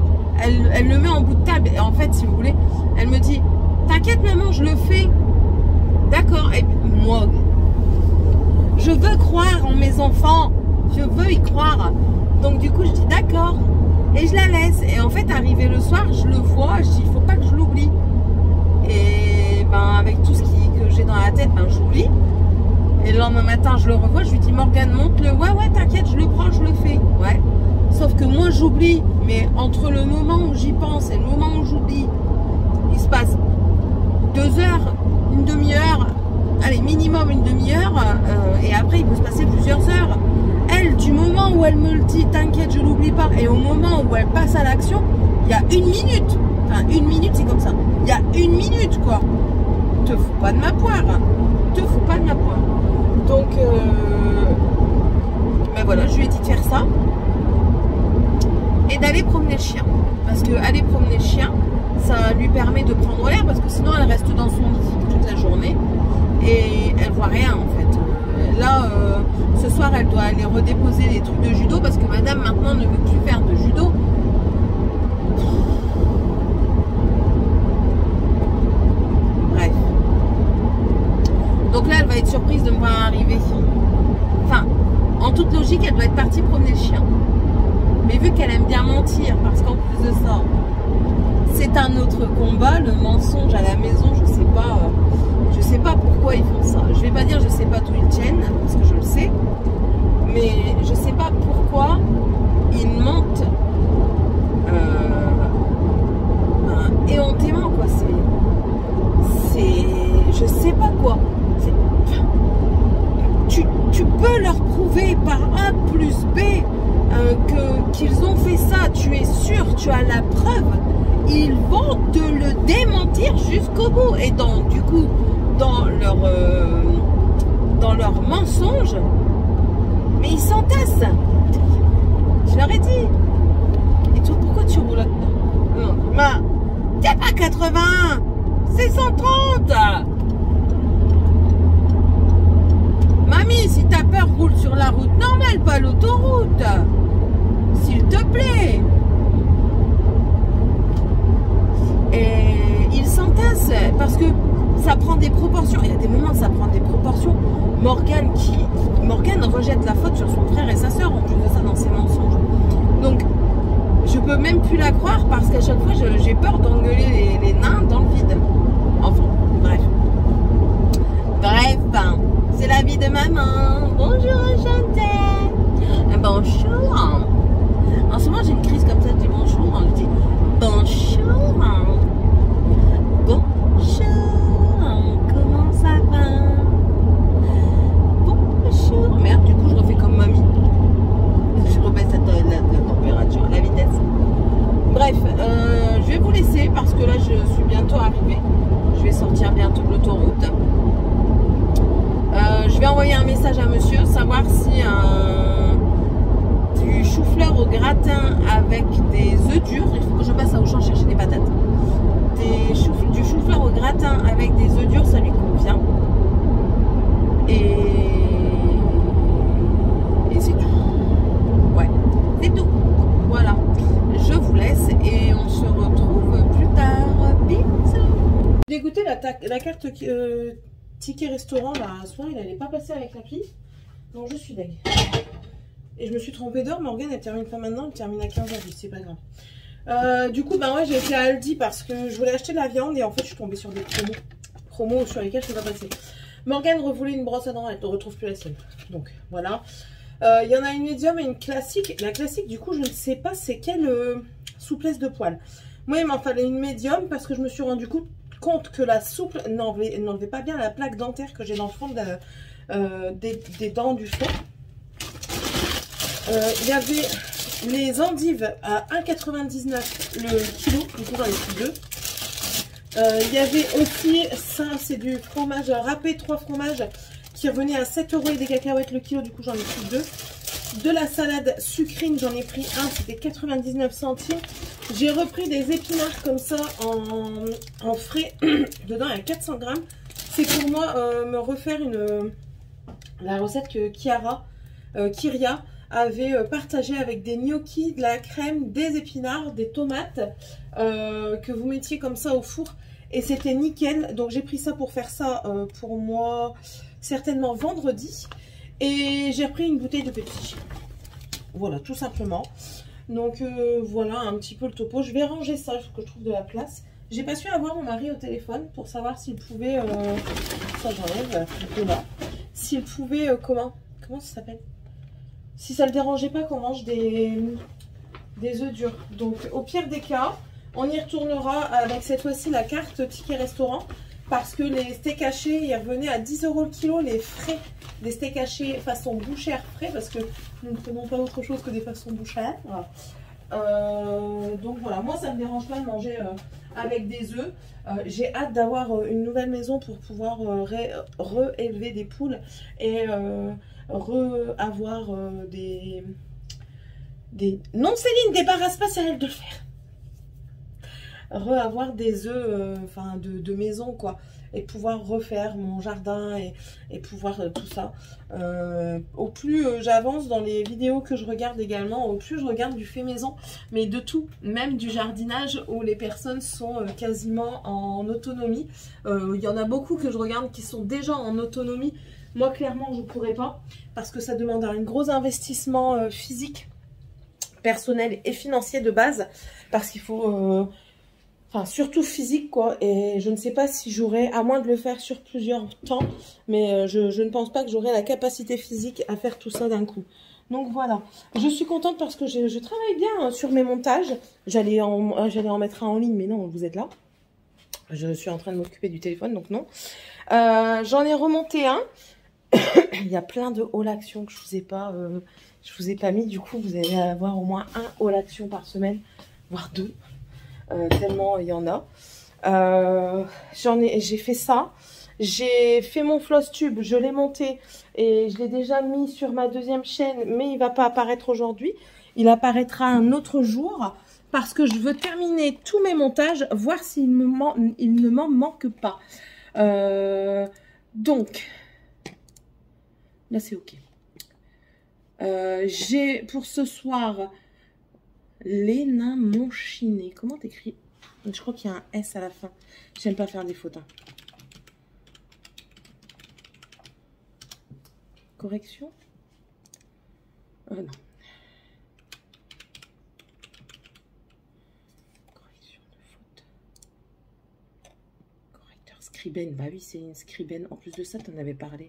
[SPEAKER 1] Elle le met en bout de table et en fait si vous voulez, elle me dit t'inquiète maman, je le fais. D'accord. Et moi, je veux croire en mes enfants, je veux y croire. Donc du coup je dis d'accord et je la laisse. Et en fait arrivé le soir, je le vois, je dis il faut pas que je l'oublie. Et ben avec tout ce que j'ai dans la tête, ben j'oublie. Et le lendemain matin je le revois, je lui dis Morgane monte-le. Ouais t'inquiète, je le prends, je le fais. Ouais. Sauf que moi j'oublie, mais entre le moment où j'y pense et le moment où j'oublie, il se passe 2 heures, une demi-heure, allez minimum une demi-heure, et après il peut se passer plusieurs heures. Elle, du moment où elle me le dit, t'inquiète, je l'oublie pas, et au moment où elle passe à l'action, il y a 1 minute. Enfin 1 minute c'est comme ça. Il y a 1 minute quoi. Te fous pas de ma poire. Te fous pas de ma poire. Donc ben voilà, je lui ai dit de faire ça. Et d'aller promener le chien. Parce que aller promener le chien, ça lui permet permet de prendre l'air parce que sinon elle reste dans son lit toute la journée et elle voit rien en fait. Là, ce soir, elle doit aller redéposer les trucs de judo parce que madame maintenant ne veut plus faire de judo. Bref. Donc là, elle va être surprise de me voir arriver. Enfin, en toute logique, elle doit être partie promener le chien. Mais vu qu'elle aime bien mentir, parce qu'en plus de ça, c'est un autre combat, le mensonge à la maison, je sais pas pourquoi ils font ça. Je vais pas dire je sais pas d'où ils tiennent, parce que je le sais, mais je sais pas pourquoi ils mentent éhontément, quoi. Je sais pas quoi. Tu peux leur prouver par A plus B qu'ils ont fait ça, tu es sûr, tu as la preuve, ils vont te le démentir jusqu'au bout. Et du coup, dans leur mensonge, mais ils s'entassent. Je leur ai dit. Et toi, pourquoi tu roules là-dedans? Non, ma, t'es pas 80, c'est 130. Mamie, si t'as peur, roule sur la route normale, pas l'autoroute. S'il te plaît. Et ils s'entassent parce que ça prend des proportions. Il y a des moments où ça prend des proportions. Morgane rejette la faute sur son frère et sa soeur en plus de ça dans ses mensonges. Donc, je peux même plus la croire parce qu'à chaque fois, j'ai peur d'engueuler les nains dans le vide. Enfin, bref. Bref, c'est la vie de maman. Bonjour, Chantal. Bonjour. En ce moment, j'ai une crise comme ça, je dis bonjour. Je dis bonjour. Bonjour. Comment ça va? Bonjour. Merde, du coup, je refais comme mamie. Je rebaisse la température, la vitesse. Bref, je vais vous laisser parce que là, je suis bientôt arrivée. Je vais sortir bientôt de l'autoroute. Je vais envoyer un message à monsieur, savoir si du chou-fleur au gratin avec des œufs durs, il faut que je passe à Auchan chercher des patates. Du chou-fleur au gratin avec des œufs durs, ça lui convient. Et c'est tout. Ouais, c'est tout. Voilà. Je vous laisse et on se retrouve plus tard. Bisous. J'ai goûté la carte ticket restaurant là, ce soir, il n'allait pas passer avec l'appli. Donc je suis deg. Et je me suis trompée d'heure. Morgane, elle termine pas maintenant, elle termine à 15h10, c'est pas grave. Du coup, ben ouais, j'ai été à Aldi parce que je voulais acheter de la viande et en fait, je suis tombée sur des promos sur lesquels je ne peux pas passer. Morgane revoulait une brosse à dents, elle ne retrouve plus la sienne. Donc voilà. Il y en a une médium et une classique. La classique, du coup, je ne sais pas c'est quelle souplesse de poil. Moi, il m'en fallait une médium parce que je me suis rendu compte que la souple n'enlevait pas bien la plaque dentaire que j'ai dans le fond des dents du fond. Il y avait les endives à 1,99 le kilo, du coup j'en ai pris deux. Il y avait aussi, ça c'est du fromage râpé, 3 fromages, qui revenait à 7 € et des cacahuètes le kilo, du coup j'en ai pris deux. De la salade sucrine, j'en ai pris un, c'était 99 centimes. J'ai repris des épinards comme ça en frais. Dedans, il y a 400 grammes. C'est pour moi me refaire la recette que Kyria avait partagée avec des gnocchis, de la crème, des épinards, des tomates que vous mettiez comme ça au four. Et c'était nickel. Donc j'ai pris ça pour faire ça pour moi certainement vendredi. Et j'ai repris une bouteille de Pepsi. Voilà, tout simplement. Donc voilà un petit peu le topo. Je vais ranger ça, il faut que je trouve de la place. J'ai pas su avoir mon mari au téléphone pour savoir s'il pouvait... ça j'enlève, là. S'il pouvait... comment ça s'appelle? Si ça le dérangeait pas qu'on mange des œufs durs. Donc au pire des cas, on y retournera avec cette fois-ci la carte ticket restaurant. Parce que les steaks hachés, ils revenaient à 10 € le kilo, les frais des steaks hachés façon bouchère frais, parce que nous ne prenons pas autre chose que des façons bouchères. Voilà. Donc voilà, moi ça ne me dérange pas de manger avec des œufs. J'ai hâte d'avoir une nouvelle maison pour pouvoir réélever des poules et avoir des... Non Céline, débarrasse pas, c'est à elle de le faire. avoir des œufs enfin de maison quoi, et pouvoir refaire mon jardin et pouvoir tout ça. Au plus j'avance dans les vidéos que je regarde également, au plus je regarde du fait maison, mais de tout, même du jardinage où les personnes sont quasiment en autonomie. Il y en a beaucoup que je regarde qui sont déjà en autonomie. Moi clairement je ne pourrais pas, parce que ça demande un gros investissement physique, personnel et financier de base, parce qu'il faut... Enfin, surtout physique, quoi. Et je ne sais pas si j'aurai, à moins de le faire sur plusieurs temps, mais je ne pense pas que j'aurai la capacité physique à faire tout ça d'un coup. Donc voilà. Je suis contente parce que je travaille bien sur mes montages. J'allais en mettre un en ligne, mais non, vous êtes là. Je suis en train de m'occuper du téléphone, donc non. J'en ai remonté un. Il y a plein de haul action que je vous ai pas mis. Du coup, vous allez avoir au moins un haul action par semaine, voire deux. Tellement il y en a. J'ai fait ça. J'ai fait mon floss tube, je l'ai monté et je l'ai déjà mis sur ma deuxième chaîne, mais il ne va pas apparaître aujourd'hui. Il apparaîtra un autre jour parce que je veux terminer tous mes montages, voir s'il ne m'en manque pas. Donc, là c'est ok. J'ai pour ce soir... Léna Monchiné. Comment t'écris? Je crois qu'il y a un S à la fin. J'aime pas faire des fautes. Hein. Correction? Non. Correction de faute. Correcteur Scriben. Bah oui, c'est une Scriben. En plus de ça, t'en avais parlé.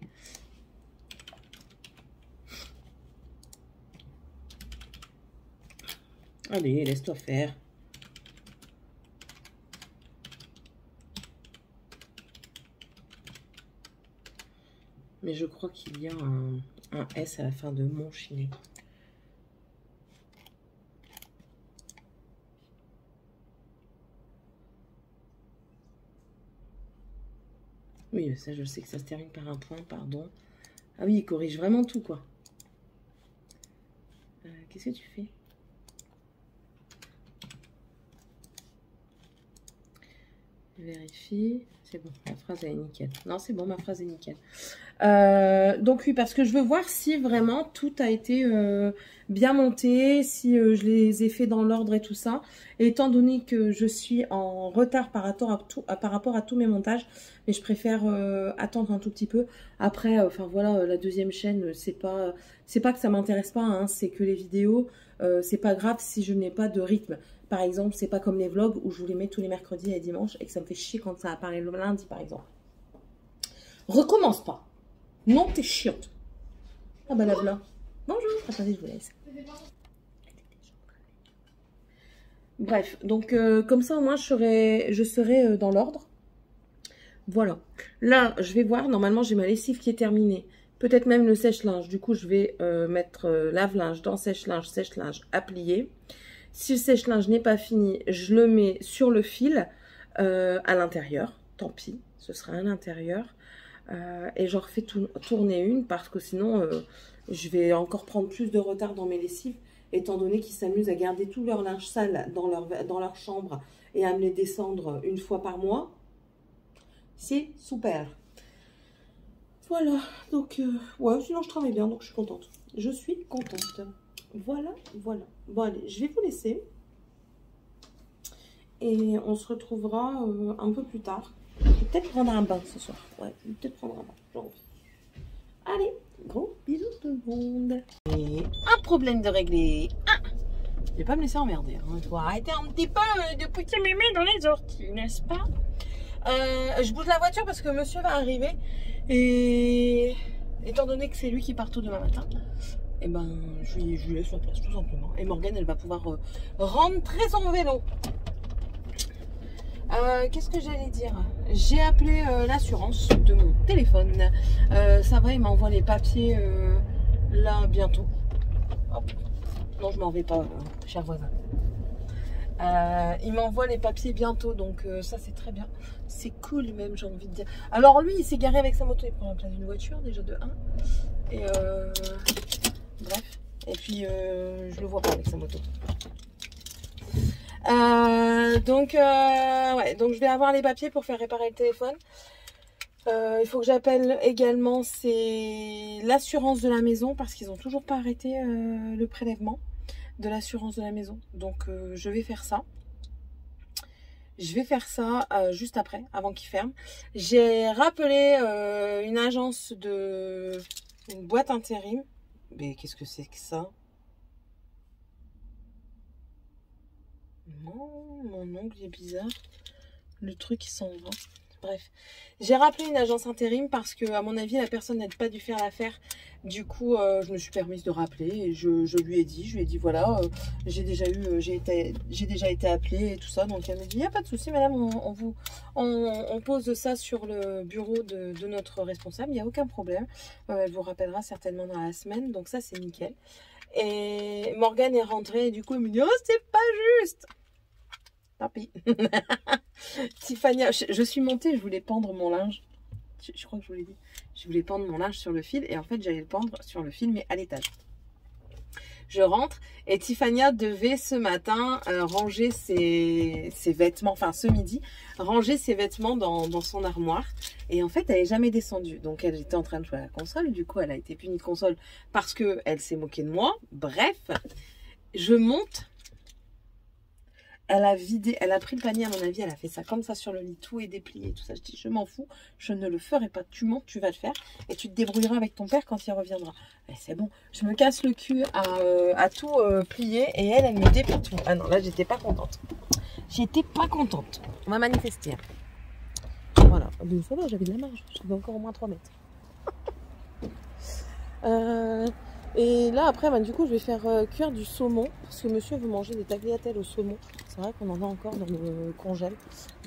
[SPEAKER 1] Allez, laisse-toi faire. Mais je crois qu'il y a un S à la fin de Monchiné. Oui, ça, je sais que ça se termine par un point, pardon. Ah oui, il corrige vraiment tout, quoi. Qu'est-ce que tu fais ? Vérifie, c'est bon, ma phrase est nickel. Non, c'est bon, ma phrase est nickel. Donc oui, parce que je veux voir si vraiment tout a été bien monté, si je les ai fait dans l'ordre et tout ça. Et étant donné que je suis en retard par rapport à tous mes montages, mais je préfère attendre un tout petit peu. Après, enfin voilà, la deuxième chaîne, c'est pas que ça m'intéresse pas, hein, c'est que les vidéos, c'est pas grave si je n'ai pas de rythme. Par exemple, c'est pas comme les vlogs où je vous les mets tous les mercredis et dimanches et que ça me fait chier quand ça apparaît le lundi, par exemple. Recommence pas. Non, t'es chiante. Ah bah la voilà. Bonjour. Attendez, je vous laisse. Bref, donc comme ça au moins je serai dans l'ordre. Voilà. Là, je vais voir. Normalement, j'ai ma lessive qui est terminée. Peut-être même le sèche-linge. Du coup, je vais mettre lave-linge dans sèche-linge à plier. Si le sèche-linge n'est pas fini, je le mets sur le fil à l'intérieur. Tant pis, ce sera à l'intérieur. Et j'en refais tourner une parce que sinon, je vais encore prendre plus de retard dans mes lessives, étant donné qu'ils s'amusent à garder tout leur linge sale dans leur chambre et à me les descendre une fois par mois. C'est super. Voilà, donc, ouais, sinon je travaille bien, donc je suis contente. Je suis contente. Voilà, voilà. Bon, allez, je vais vous laisser. Et on se retrouvera un peu plus tard. Je vais peut-être prendre un bain ce soir. Ouais, je vais peut-être prendre un bain. J'ai envie. Allez, gros bisous tout le monde. Et un problème de régler. Je vais pas me laisser emmerder. Hein. Il faut arrêter un petit peu de pousser mes mains dans les orties, n'est-ce pas? Je bouge la voiture parce que monsieur va arriver. Et étant donné que c'est lui qui part tout demain matin, et ben, je lui laisse la place tout simplement. Et Morgane, elle va pouvoir rentrer son vélo. Qu'est-ce que j'allais dire? J'ai appelé l'assurance de mon téléphone. Ça va, il m'envoie les papiers là bientôt. Hop. Non, je m'en vais pas, cher voisin. Il m'envoie les papiers bientôt, donc ça c'est très bien. C'est cool même, j'ai envie de dire. Alors lui, il s'est garé avec sa moto, il prend la place d'une voiture déjà de 1. Et bref. Et puis je le vois pas avec sa moto. Ouais, donc je vais avoir les papiers pour faire réparer le téléphone. Il faut que j'appelle également c'est l'assurance de la maison parce qu'ils n'ont toujours pas arrêté le prélèvement de l'assurance de la maison. Donc je vais faire ça. Je vais faire ça juste après, avant qu'ils ferment. J'ai rappelé une agence une boîte intérim. Mais qu'est-ce que c'est que ça? Non, mon ongle est bizarre. Le truc il s'en va. Bref, j'ai rappelé une agence intérim parce que à mon avis la personne n'a pas dû faire l'affaire. Du coup, je me suis permise de rappeler et je lui ai dit voilà, j'ai déjà été appelée et tout ça. Donc elle m'a dit il n'y a pas de souci madame, on pose ça sur le bureau de notre responsable, il n'y a aucun problème. Elle vous rappellera certainement dans la semaine, donc ça c'est nickel. Et Morgane est rentrée et du coup elle me dit oh c'est pas juste. Tant pis. Tiffania, je suis montée, je voulais pendre mon linge. Je crois que je vous l'ai dit. Je voulais pendre mon linge sur le fil et en fait j'allais le pendre sur le fil mais à l'étage. Je rentre et Tiffania devait ce matin ranger ses vêtements, enfin ce midi, ranger ses vêtements dans son armoire. Et en fait elle n'est jamais descendue. Donc elle était en train de jouer à la console. Du coup elle a été punie de console parce qu'elle s'est moquée de moi. Bref, je monte. Elle a vidé, elle a pris le panier à mon avis, elle a fait ça comme ça sur le lit, tout est déplié, tout ça. Je dis, je m'en fous, je ne le ferai pas. Tu montes, tu vas le faire et tu te débrouilleras avec ton père quand il reviendra. C'est bon, je me casse le cul à tout plier et elle me déplie tout. Ah non, là, j'étais pas contente. J'étais pas contente. On va manifester. Voilà, donc ça va, j'avais de la marge. J'avais encore au moins 3 mètres. Et là après du coup je vais faire cuire du saumon parce que monsieur veut manger des tagliatelles au saumon. C'est vrai qu'on en a encore dans le congèle.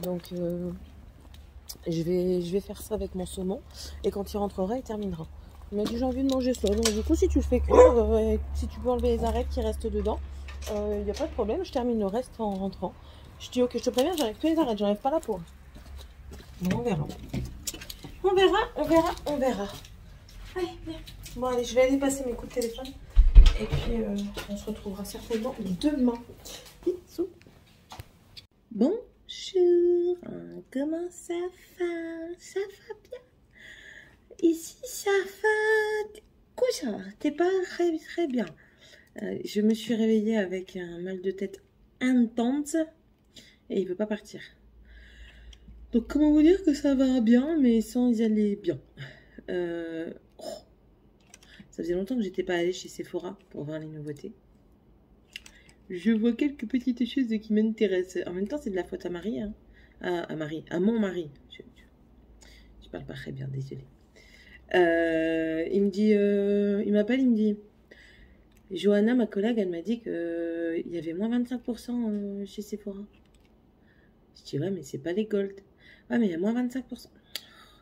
[SPEAKER 1] Donc je vais faire ça avec mon saumon et quand il rentrera il terminera. Il m'a dit j'ai envie de manger ça. Donc du coup si tu le fais cuire, si tu peux enlever les arêtes qui restent dedans, il n'y a pas de problème, je termine le reste en rentrant. Je dis ok je te préviens j'enlève que les arêtes, j'enlève pas la peau. Bon, on verra. On verra. Allez, viens. Bon allez, je vais aller passer mes coups de téléphone. Et puis on se retrouvera certainement demain. Bisous. Bonjour. Comment ça va? Ça va bien? Ici ça va. Cousin, t'es pas très bien. Je me suis réveillée avec un mal de tête intense. Et il veut pas partir. Donc comment vous dire que ça va bien, mais sans y aller bien. Ça faisait longtemps que j'étais pas allée chez Sephora pour voir les nouveautés. Je vois quelques petites choses qui m'intéressent. En même temps, c'est de la faute à Marie. Hein. À mon mari. Je parle pas très bien, désolée. Il me dit, il m'appelle, il me dit, Johanna, ma collègue, elle m'a dit qu'il y avait moins 25% chez Sephora. Je dis, ouais, mais c'est pas les gold. Ouais, mais il y a moins 25%.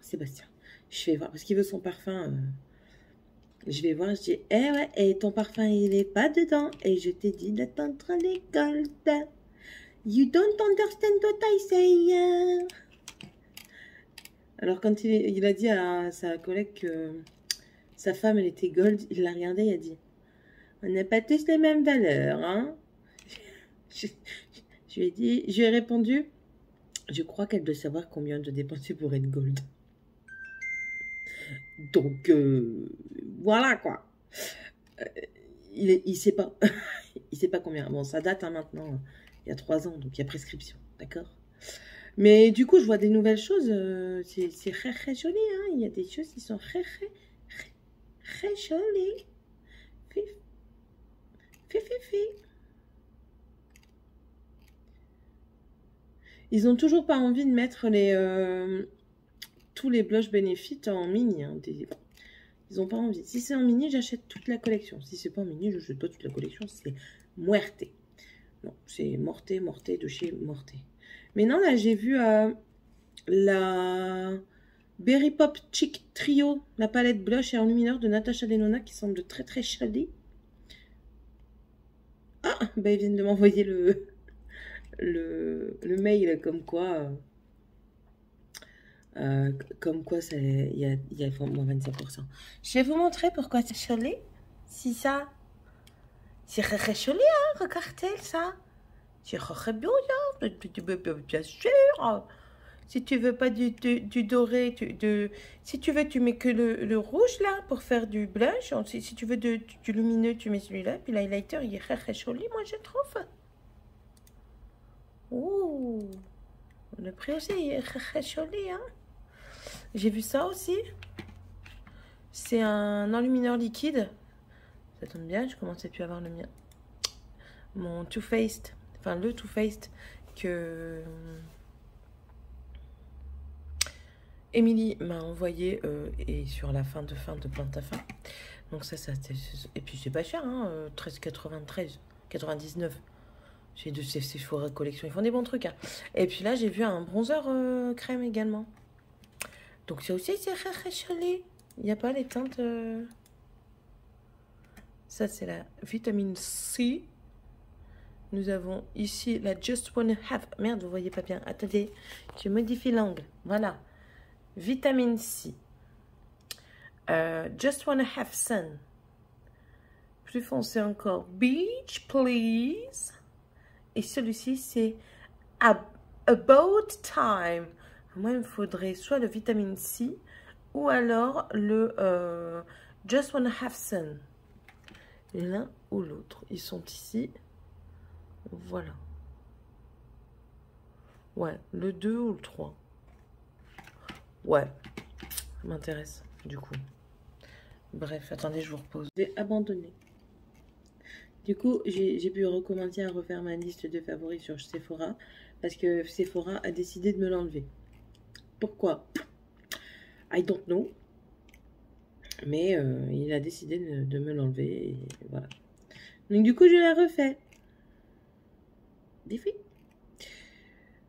[SPEAKER 1] Sébastien, je vais voir, parce qu'il veut son parfum. Je vais voir, je dis, eh ouais, et ton parfum, il est pas dedans. Et je t'ai dit d'attendre les gold. You don't understand what I say. Alors, quand il a dit à sa collègue que sa femme, elle était gold, il l'a regardé, il a dit, on n'a pas tous les mêmes valeurs, hein. Je lui ai répondu, je crois qu'elle doit savoir combien de dépenser pour être gold. Donc, voilà quoi. Il sait pas. Il sait pas combien. Bon, ça date hein, maintenant. Il y a 3 ans, donc il y a prescription. D'accord. Mais du coup, je vois des nouvelles choses. C'est très joli. Hein. Il y a des choses qui sont très jolies. Ils ont toujours pas envie de mettre tous les blushs Benefit en mini. Hein, ils n'ont pas envie. Si c'est en mini, j'achète toute la collection. Si c'est pas en mini, je n'achète pas toute la collection. C'est Muerte. Non, c'est Morte de chez Morte. Mais non, là, j'ai vu la Berry Pop Chic Trio, la palette blush et enlumineur de Natasha Denona qui semble très jolie. Ah, bah ils viennent de m'envoyer le mail comme quoi il y a moins 25%. Je vais vous montrer pourquoi c'est joli. Si ça, c'est très joli, hein, regardez ça. C'est très bien, là. Bien sûr. Si tu veux pas du doré, si tu veux, tu mets que le rouge là pour faire du blush. Si tu veux du lumineux, tu mets celui-là. Puis l'highlighter, il est très joli, moi je trouve. Ouh, le prix aussi, il est très joli, hein. J'ai vu ça aussi. C'est un enlumineur liquide. Ça tombe bien, je commençais plus à avoir le mien. Mon Too Faced, enfin le Too Faced que Émilie m'a envoyé et sur la fin de plante à fin. Donc ça et puis c'est pas cher, hein, 13,93, 99. J'ai de ces Sephora collection, ils font des bons trucs, hein. Et puis là j'ai vu un bronzer crème également. Donc ça aussi c'est très joli. Il n'y a pas les teintes. Ça c'est la vitamine C. Nous avons ici la Just Wanna Have. Merde, vous voyez pas bien. Attendez, je modifie l'angle. Voilà. Vitamine C. Just Wanna Have Sun. Plus foncé encore. Beach, please. Et celui-ci, c'est About Time. Moi, il me faudrait soit le vitamine C ou alors le Just Wanna Have Sun. L'un ou l'autre. Ils sont ici. Voilà. Ouais, le 2 ou le 3. Ouais, ça m'intéresse, du coup. Bref, attendez, je vous repose. J'ai abandonné. Du coup, j'ai pu recommencer à refaire ma liste de favoris sur Sephora. Parce que Sephora a décidé de me l'enlever. Pourquoi? I don't know. Mais il a décidé de me l'enlever. Et voilà. Donc du coup, je la refais. Défi.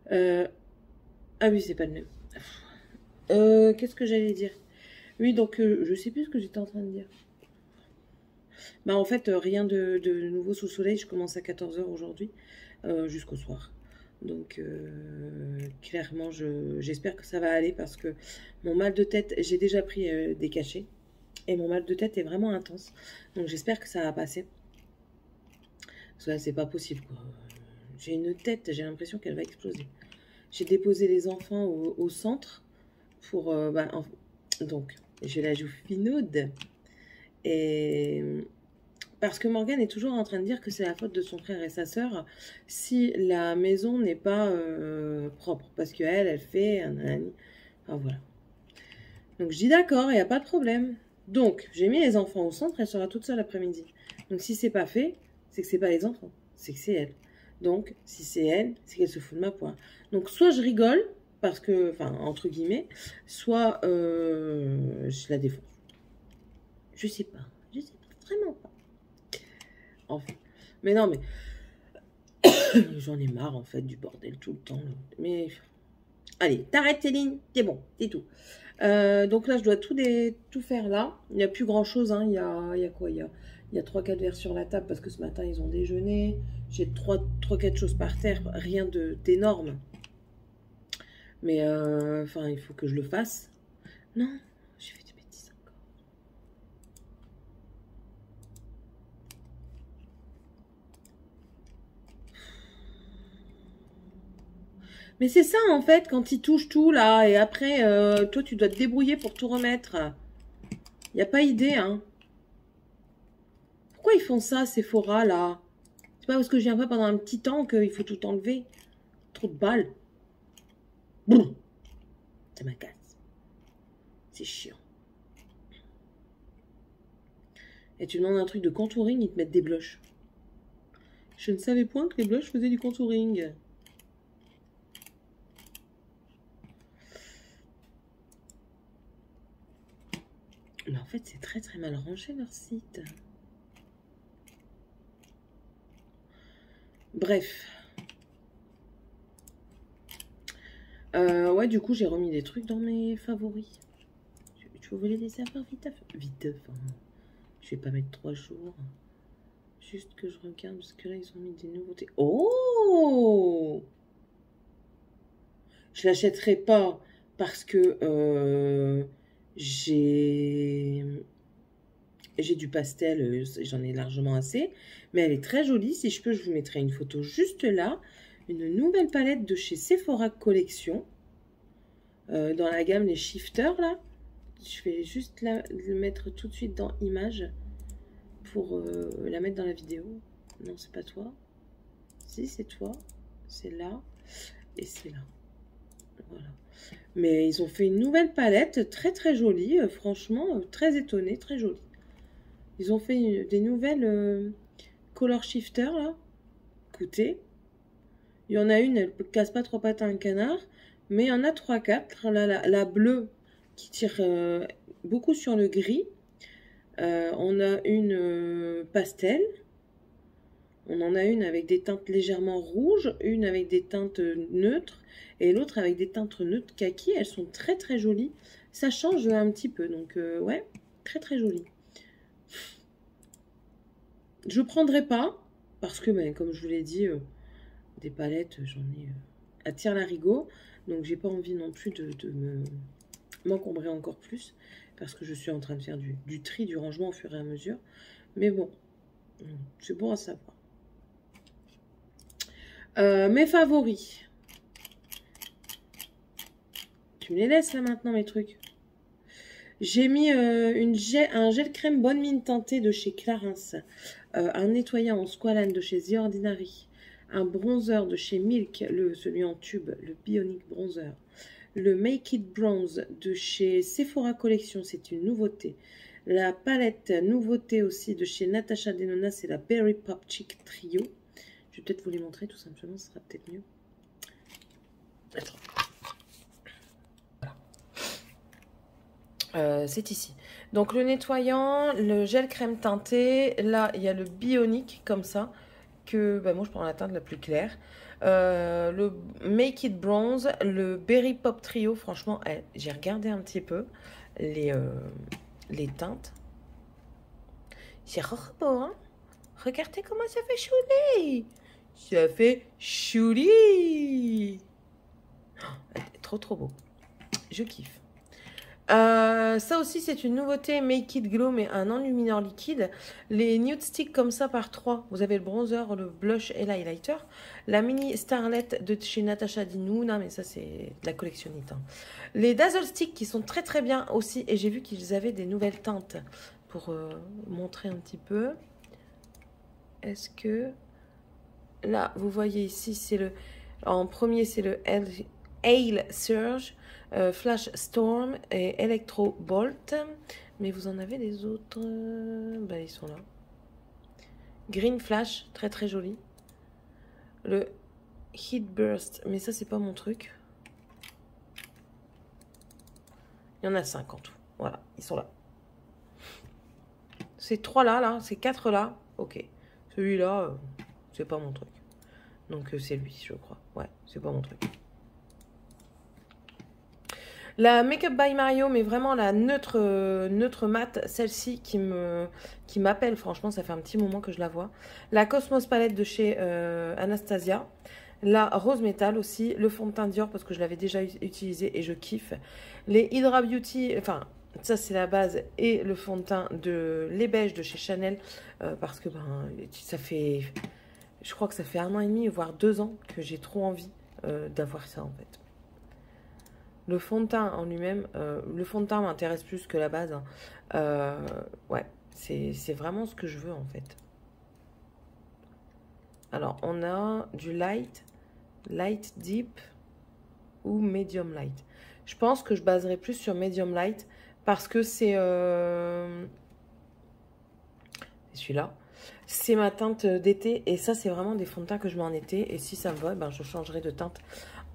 [SPEAKER 1] Ah oui, c'est pas le même. Qu'est-ce que j'allais dire? Oui, donc je sais plus ce que j'étais en train de dire. Bah en fait, rien de nouveau sous le soleil. Je commence à 14 h aujourd'hui, jusqu'au soir. Donc clairement, j'espère que ça va aller parce que mon mal de tête, j'ai déjà pris des cachets. Et mon mal de tête est vraiment intense. Donc j'espère que ça va passer. Parce que là, c'est pas possible, quoi. J'ai une tête, j'ai l'impression qu'elle va exploser. J'ai déposé les enfants au centre pour... donc, j'ai la joue finaude. Et... Parce que Morgane est toujours en train de dire que c'est la faute de son frère et sa sœur si la maison n'est pas propre. Parce qu'elle, elle fait... Enfin, voilà. Donc, je dis d'accord, il n'y a pas de problème. Donc, j'ai mis les enfants au centre, elle sera toute seule l'après-midi. Donc, si c'est pas fait, c'est que c'est pas les enfants, c'est que c'est elle. Donc, si c'est elle, c'est qu'elle se fout de ma poire. Donc, soit je rigole, parce que, enfin, entre guillemets, soit je la défonce. Je sais pas, vraiment pas. Enfin, mais non, mais j'en ai marre, en fait, du bordel tout le temps. Mais, allez, t'arrêtes, Céline, c'est bon, c'est tout. Donc là, je dois tout faire là. Il n'y a plus grand-chose, hein. Il y a quoi? Il y a 3-4 verres sur la table parce que ce matin, ils ont déjeuné. J'ai 3-4 choses par terre, rien d'énorme. Mais, enfin, il faut que je le fasse. Non, j'ai fait des bêtises encore. Mais c'est ça, en fait, quand ils touchent tout, là, et après, toi, tu dois te débrouiller pour tout remettre. Il n'y a pas idée, hein. Pourquoi ils font ça, Sephora, là? C'est pas parce que je viens pas pendant un petit temps qu'il faut tout enlever. Trop de balles. Boum. Ça m'agace. C'est chiant. Et tu demandes un truc de contouring, ils te mettent des blushs. Je ne savais point que les blushs faisaient du contouring. Mais en fait, c'est très très mal rangé leur site. Bref. Ouais, du coup, j'ai remis des trucs dans mes favoris. Tu voulais les savoir vite? Vite, enfin. Je vais pas mettre 3 jours. Juste que je regarde, parce que là, ils ont mis des nouveautés. Oh! Je l'achèterai pas parce que j'ai... J'ai du pastel, j'en ai largement assez. Mais elle est très jolie. Si je peux, je vous mettrai une photo juste là. Une nouvelle palette de chez Sephora Collection. Dans la gamme les shifters là. Je vais juste le mettre tout de suite dans Images pour la mettre dans la vidéo. Non, c'est pas toi. Si, c'est toi. C'est là. Et c'est là. Voilà. Mais ils ont fait une nouvelle palette très très jolie. Franchement, très étonnée, très jolie. Ils ont fait des nouvelles color shifter là. Écoutez. Il y en a une, elle ne casse pas trois pattes à un canard. Mais il y en a 3-4. La bleue qui tire beaucoup sur le gris. On a une pastel. On en a une avec des teintes légèrement rouges, une avec des teintes neutres et l'autre avec des teintes neutres kaki. Elles sont très très jolies. Ça change un petit peu, donc ouais, très très joli. Je ne prendrai pas parce que, ben, comme je vous l'ai dit, des palettes, j'en ai à tire-larigot. Donc j'ai pas envie non plus de m'encombrer encore plus parce que je suis en train de faire du tri, du rangement au fur et à mesure. Mais bon, c'est bon à savoir. Mes favoris. Tu me les laisses là maintenant mes trucs. J'ai mis un gel crème Bonne Mine teintée de chez Clarins. Un nettoyant en squalane de chez The Ordinary. Un bronzer de chez Milk, celui en tube, le Bionic Bronzer. Le Make It Bronze de chez Sephora Collection, c'est une nouveauté. La palette nouveauté aussi de chez Natasha Denona, c'est la Berry Pop Chic Trio. Je vais peut-être vous les montrer tout simplement, ce sera peut-être mieux. Attends. Voilà. C'est ici. Donc le nettoyant, le gel crème teinté, là il y a le Bionic comme ça, que moi je prends la teinte la plus claire. Le Make It Bronze, le Berry Pop Trio, franchement j'ai regardé un petit peu les teintes. C'est beau, hein? Regardez comment ça fait chouli! Ça fait chouli. Trop trop beau. Je kiffe. Ça aussi c'est une nouveauté Make It Glow mais un enlumineur liquide. Les nude sticks comme ça par 3. Vous avez le bronzer, le blush et l'highlighter. La mini Starlet de chez Natasha Denona, mais ça c'est de la collectionnite. Hein. Les Dazzle Sticks qui sont très très bien aussi. Et j'ai vu qu'ils avaient des nouvelles teintes. Pour montrer un petit peu. Est-ce que... Là, vous voyez ici, c'est le... En premier, c'est le Hail Surge, Flash Storm et Electro Bolt. Mais vous en avez des autres... Ben, ils sont là. Green Flash, très très joli. Le Heat Burst, mais ça, c'est pas mon truc. Il y en a 5 en tout. Voilà, ils sont là. Ces 3 là, ces 4 là, ok. Celui-là, c'est pas mon truc. Donc c'est lui, je crois. Ouais, c'est pas mon truc. La Make Up by Mario, mais vraiment la neutre mat, celle-ci qui m'appelle. Franchement, ça fait un petit moment que je la vois. La Cosmos Palette de chez Anastasia. La Rose Metal aussi. Le fond de teint Dior parce que je l'avais déjà utilisé et je kiffe. Les Hydra Beauty, enfin... Ça, c'est la base. Et le fond de teint de Les Beiges de chez Chanel. Parce que ça fait... Je crois que ça fait 1 an et demi, voire 2 ans que j'ai trop envie d'avoir ça, en fait. Le fond de teint en lui-même, le fond de teint m'intéresse plus que la base. Hein. Ouais, c'est vraiment ce que je veux, en fait. Alors, on a du light deep ou medium light. Je pense que je baserai plus sur medium light. Parce que c'est celui-là. C'est ma teinte d'été. Et ça, c'est vraiment des fonds de teint que je mets en été. Et si ça me va, je changerai de teinte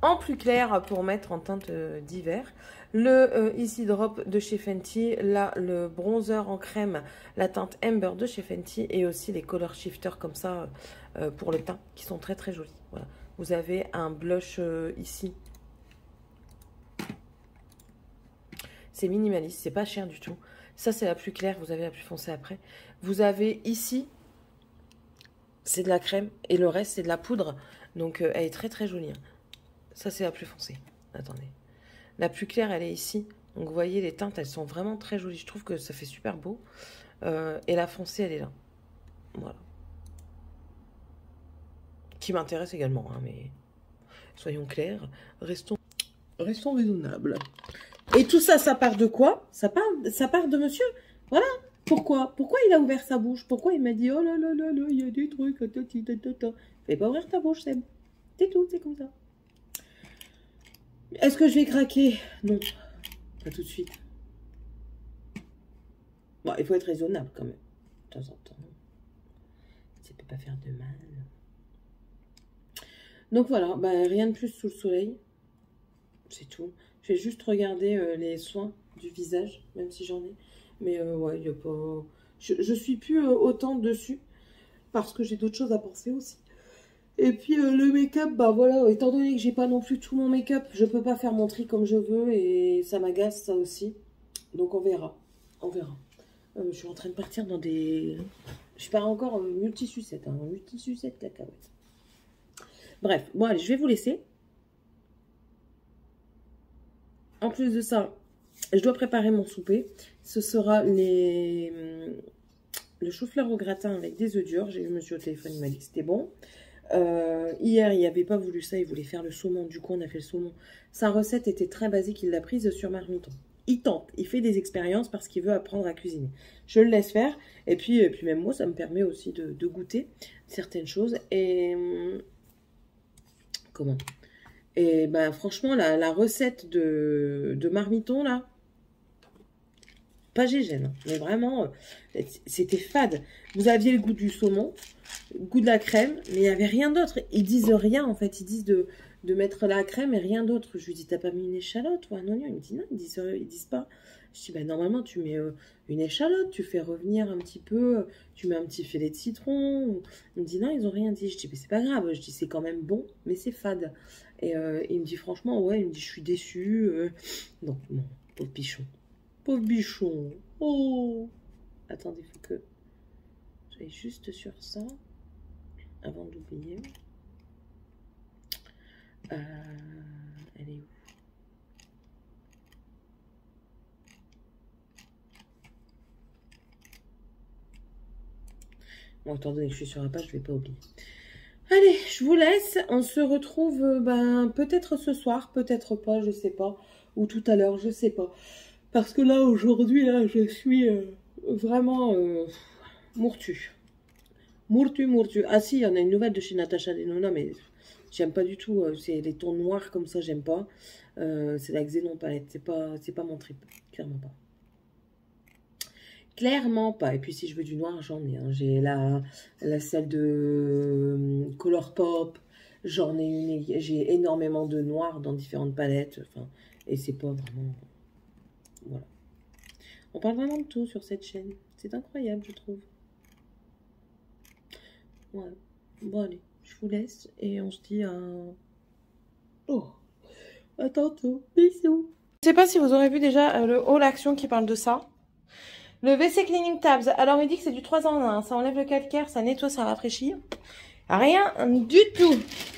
[SPEAKER 1] en plus clair pour mettre en teinte d'hiver. Le Easy Drop de chez Fenty. Là, le bronzer en crème, la teinte Amber de chez Fenty. Et aussi les color shifters comme ça pour le teint qui sont très très jolis. Voilà. Vous avez un blush ici. C'est minimaliste, c'est pas cher du tout. Ça, c'est la plus claire, vous avez la plus foncée après. Vous avez ici, c'est de la crème et le reste, c'est de la poudre. Donc, elle est très très jolie. Hein. Ça, c'est la plus foncée. Attendez. La plus claire, elle est ici. Donc, vous voyez, les teintes, elles sont vraiment très jolies. Je trouve que ça fait super beau. Et la foncée, elle est là. Voilà. Qui m'intéresse également, hein, mais soyons clairs, restons raisonnables. Et tout ça, ça part de quoi? Ça part de monsieur. Voilà. Pourquoi il a ouvert sa bouche? Pourquoi il m'a dit, oh là là là là, il y a des trucs, fais pas ouvrir ta bouche, Seb. C'est tout, c'est comme ça. Est-ce que je vais craquer? Non, pas tout de suite. Bon, il faut être raisonnable quand même, de temps en temps. Ça peut pas faire de mal. Donc voilà, bah, rien de plus sous le soleil. C'est tout. Je vais juste regarder les soins du visage, même si j'en ai. Mais ouais, il n'y a pas... Je suis plus autant dessus, parce que j'ai d'autres choses à penser aussi. Et puis le make-up, bah voilà, étant donné que j'ai pas non plus tout mon make-up, je peux pas faire mon tri comme je veux, et ça m'agace ça aussi. Donc on verra, on verra. Je suis en train de partir dans des... Je pars encore en multi-sucette, hein, multi-sucette cacahuète. Bref, bon allez, je vais vous laisser. En plus de ça, je dois préparer mon souper. Ce sera le chou-fleur au gratin avec des œufs durs. J'ai eu monsieur au téléphone, il m'a dit que c'était bon. Hier, il n'avait pas voulu ça, il voulait faire le saumon. Du coup, on a fait le saumon. Sa recette était très basique, il l'a prise sur Marmiton. Il tente, il fait des expériences parce qu'il veut apprendre à cuisiner. Je le laisse faire. Et puis même moi, ça me permet aussi de goûter certaines choses. Et... comment? Et ben franchement, la recette de Marmiton, là, pas gégène, mais vraiment, c'était fade. Vous aviez le goût du saumon, le goût de la crème, mais il n'y avait rien d'autre. Ils disent rien, en fait. Ils disent de mettre la crème et rien d'autre. Je lui dis, t'as pas mis une échalote ou un oignon? Il me dit, non, ils disent pas. Je dis, ben normalement, tu mets une échalote, tu fais revenir un petit peu, tu mets un petit filet de citron. Il me dit, non, ils ont rien dit. Je dis, mais c'est pas grave. Je dis, c'est quand même bon, mais c'est fade. Et il me dit, franchement, ouais, il me dit, je suis déçue. Donc, bon, pauvre bichon. Pauvre bichon. Oh. Attendez, il faut que j'aille juste sur ça avant d'oublier. Elle est où? Bon, étant donné que je suis sur la page, je vais pas oublier. Allez, je vous laisse. On se retrouve peut-être ce soir, peut-être pas, je sais pas. Ou tout à l'heure, je sais pas. Parce que là, aujourd'hui, là, je suis vraiment mourtue. Mourtue. Ah si, il y en a une nouvelle de chez Natasha Denona, mais j'aime pas du tout. C'est les tons noirs comme ça, j'aime pas. C'est la Xénon palette. C'est pas mon trip. Clairement pas. Clairement pas. Et puis si je veux du noir, j'en ai. Hein. J'ai la celle de Colourpop. J'en ai une. J'ai énormément de noir dans différentes palettes. Enfin, et c'est pas vraiment... Voilà. On parle vraiment de tout sur cette chaîne. C'est incroyable, je trouve. Voilà. Bon, allez. Je vous laisse. Et on se dit à... Oh. À tantôt. Bisous. Je sais pas si vous aurez vu déjà le haul action qui parle de ça. Le WC Cleaning Tabs. Alors, il dit que c'est du 3 en 1. Ça enlève le calcaire, ça nettoie, ça rafraîchit. Rien du tout.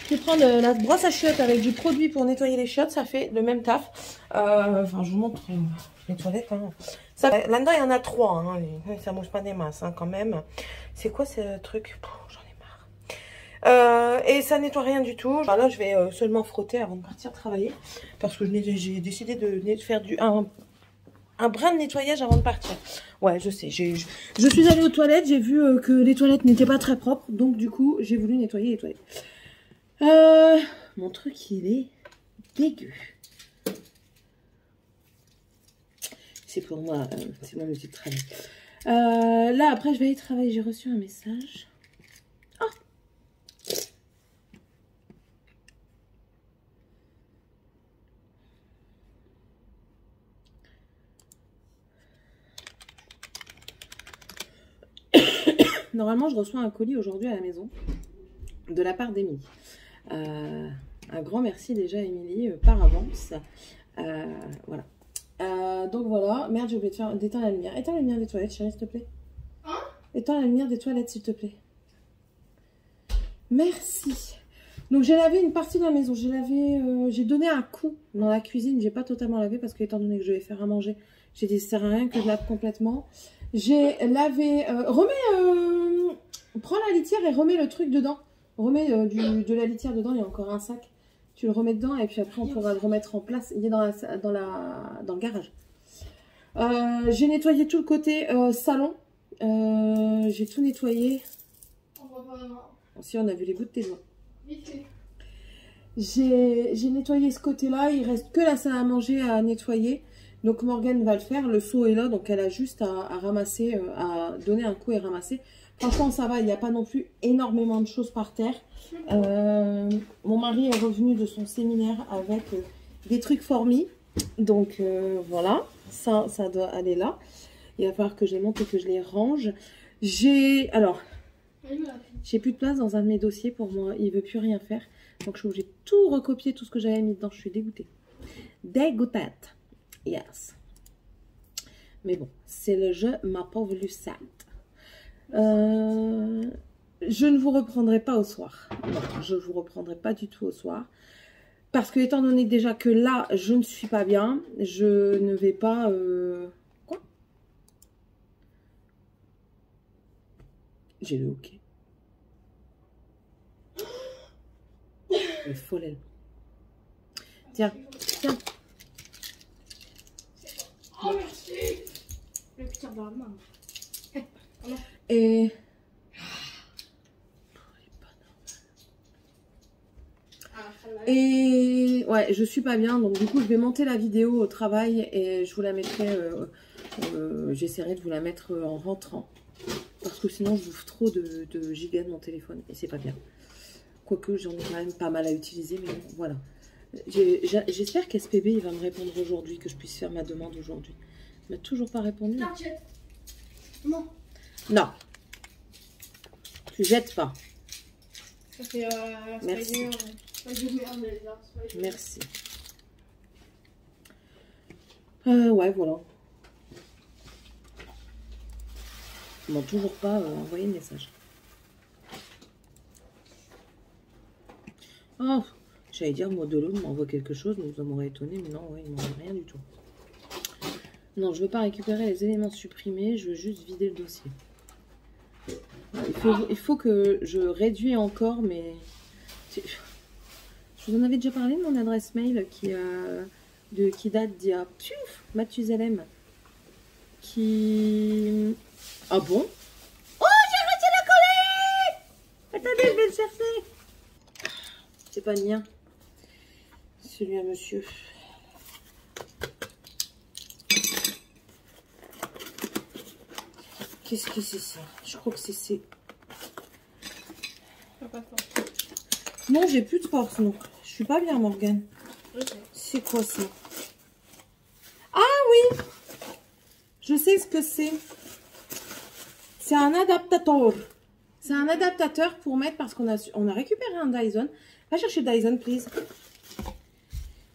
[SPEAKER 1] Tu prends la brosse à chiottes avec du produit pour nettoyer les chiottes, ça fait le même taf. Enfin, je vous montre les toilettes. Hein. Là-dedans, il y en a 3. Hein. Ça bouge pas des masses hein, quand même. C'est quoi ce truc? J'en ai marre. Et ça nettoie rien du tout. Alors là, je vais seulement frotter avant de partir travailler. Parce que j'ai décidé de faire un brin de nettoyage avant de partir. Ouais, je sais. Je suis allée aux toilettes. J'ai vu que les toilettes n'étaient pas très propres. Donc, du coup, j'ai voulu nettoyer les toilettes. Mon truc, il est dégueu. C'est pour moi. C'est mon outil de travail. Là, après, je vais aller travailler. J'ai reçu un message. Oh! Normalement, je reçois un colis aujourd'hui à la maison de la part d'Émilie. Un grand merci déjà, Émilie, par avance. Voilà. Donc voilà. Merde, j'ai oublié d'éteindre la lumière. Éteins la lumière des toilettes, chérie, s'il te plaît. Hein? Éteins la lumière des toilettes, s'il te plaît. Merci. Donc j'ai lavé une partie de la maison. J'ai donné un coup dans la cuisine. J'ai pas totalement lavé parce que étant donné que je vais faire à manger, j'ai dit ça sert à rien que je lave complètement. J'ai lavé... prends la litière et remets le truc dedans. Remets de la litière dedans, il y a encore un sac. Tu le remets dedans et puis après on pourra le remettre en place. Il est dans le garage. J'ai nettoyé tout le côté salon. J'ai tout nettoyé.
[SPEAKER 2] On voit pas vraiment.
[SPEAKER 1] Si, on a vu les bouts de tes doigts.
[SPEAKER 2] Vite fait.
[SPEAKER 1] J'ai nettoyé ce côté-là. Il reste que la salle à manger à nettoyer. Donc Morgane va le faire. Le seau est là. Donc elle a juste à ramasser, à donner un coup et ramasser. Franchement, ça va. Il n'y a pas non plus énormément de choses par terre. Mon mari est revenu de son séminaire avec des trucs fourmis. Donc voilà. Ça doit aller là. Il va falloir que je les monte et que je les range. J'ai plus de place dans un de mes dossiers pour moi. Il ne veut plus rien faire. Donc, je suis obligée de tout recopier, tout ce que j'avais mis dedans. Je suis dégoûtée. Dégoûtée. Yes. Mais bon, c'est le jeu, ma pauvre Lucette. Je ne vous reprendrai pas au soir. Non, je ne vous reprendrai pas du tout au soir. Parce que, étant donné déjà que là, je ne suis pas bien, je ne vais pas... Quoi? J'ai le hockey. Le follet. Tiens, tiens.
[SPEAKER 2] Oh merci. Le putain de la main.
[SPEAKER 1] Et... Et ouais, je suis pas bien, donc du coup je vais monter la vidéo au travail et je vous la mettrai, j'essaierai de vous la mettre en rentrant. Parce que sinon je bouffe trop de gigas de mon téléphone et c'est pas bien. Quoique j'en ai quand même pas mal à utiliser, mais bon, voilà. J'espère qu'SPB il va me répondre aujourd'hui, que je puisse faire ma demande aujourd'hui. Il m'a toujours pas répondu.
[SPEAKER 2] Non.
[SPEAKER 1] Non. Tu jettes pas.
[SPEAKER 2] Ça fait
[SPEAKER 1] merci. Merci. Ouais, voilà. Ils m'ont toujours pas envoyé de message. Oh, j'allais dire Modelo m'envoie quelque chose, donc ça m'aurait étonné, mais non, ouais, il m'envoie rien du tout. Non, je veux pas récupérer les éléments supprimés, je veux juste vider le dossier. Il faut que je réduis encore, mais... Je vous en avais déjà parlé de mon adresse mail qui date d'il y a... Mathusalem. Qui... Ah bon? Oh, j'ai reçu la collègue! Attendez, je vais le chercher. C'est pas le mien. Celui à monsieur. Qu'est-ce que c'est ça? Je crois que c'est... Non, j'ai plus de force, non. Je suis pas bien, Morgane.
[SPEAKER 2] Okay.
[SPEAKER 1] C'est quoi ça? Ah oui! Je sais ce que c'est. C'est un adaptateur. C'est un adaptateur pour mettre, parce qu'on a récupéré un Dyson. Va chercher Dyson, please.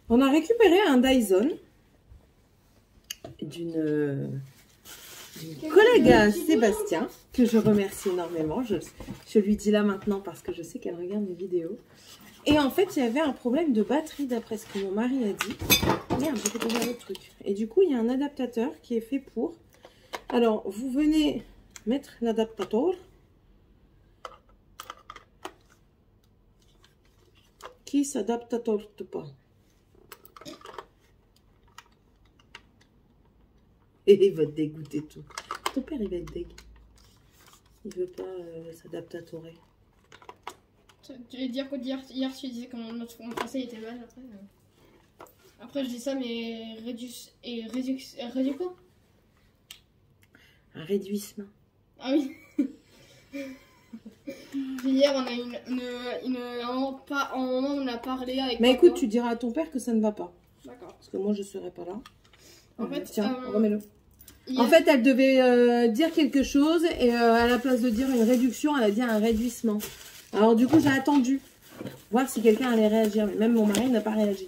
[SPEAKER 1] On a récupéré un Dyson d'une collègue à Sébastien, que je remercie énormément. Je lui dis là maintenant parce que je sais qu'elle regarde mes vidéos. Et en fait, il y avait un problème de batterie d'après ce que mon mari a dit. Merde, j'ai fait tomber un autre truc. Et du coup, il y a un adaptateur qui est fait pour... Alors, vous venez mettre l'adaptateur qui s'adapte pas. Et il va te dégoûter tout. Ton père, il va être dégoûté. Il veut pas s'adaptatorer.
[SPEAKER 2] Tu veux dire que hier tu disais que mon français était mal après. Après je dis ça mais réduit quoi?
[SPEAKER 1] Un réduisement.
[SPEAKER 2] Ah oui. Hier on a un moment on a parlé avec.
[SPEAKER 1] Mais écoute, tu diras à ton père que ça ne va pas.
[SPEAKER 2] D'accord.
[SPEAKER 1] Parce que moi je serai pas là.
[SPEAKER 2] En fait,
[SPEAKER 1] tiens, remets-le.
[SPEAKER 2] Hier...
[SPEAKER 1] En fait, elle devait dire quelque chose et à la place de dire une réduction, elle a dit un réduisement. Alors du coup, j'ai attendu voir si quelqu'un allait réagir, mais même mon mari n'a pas réagi.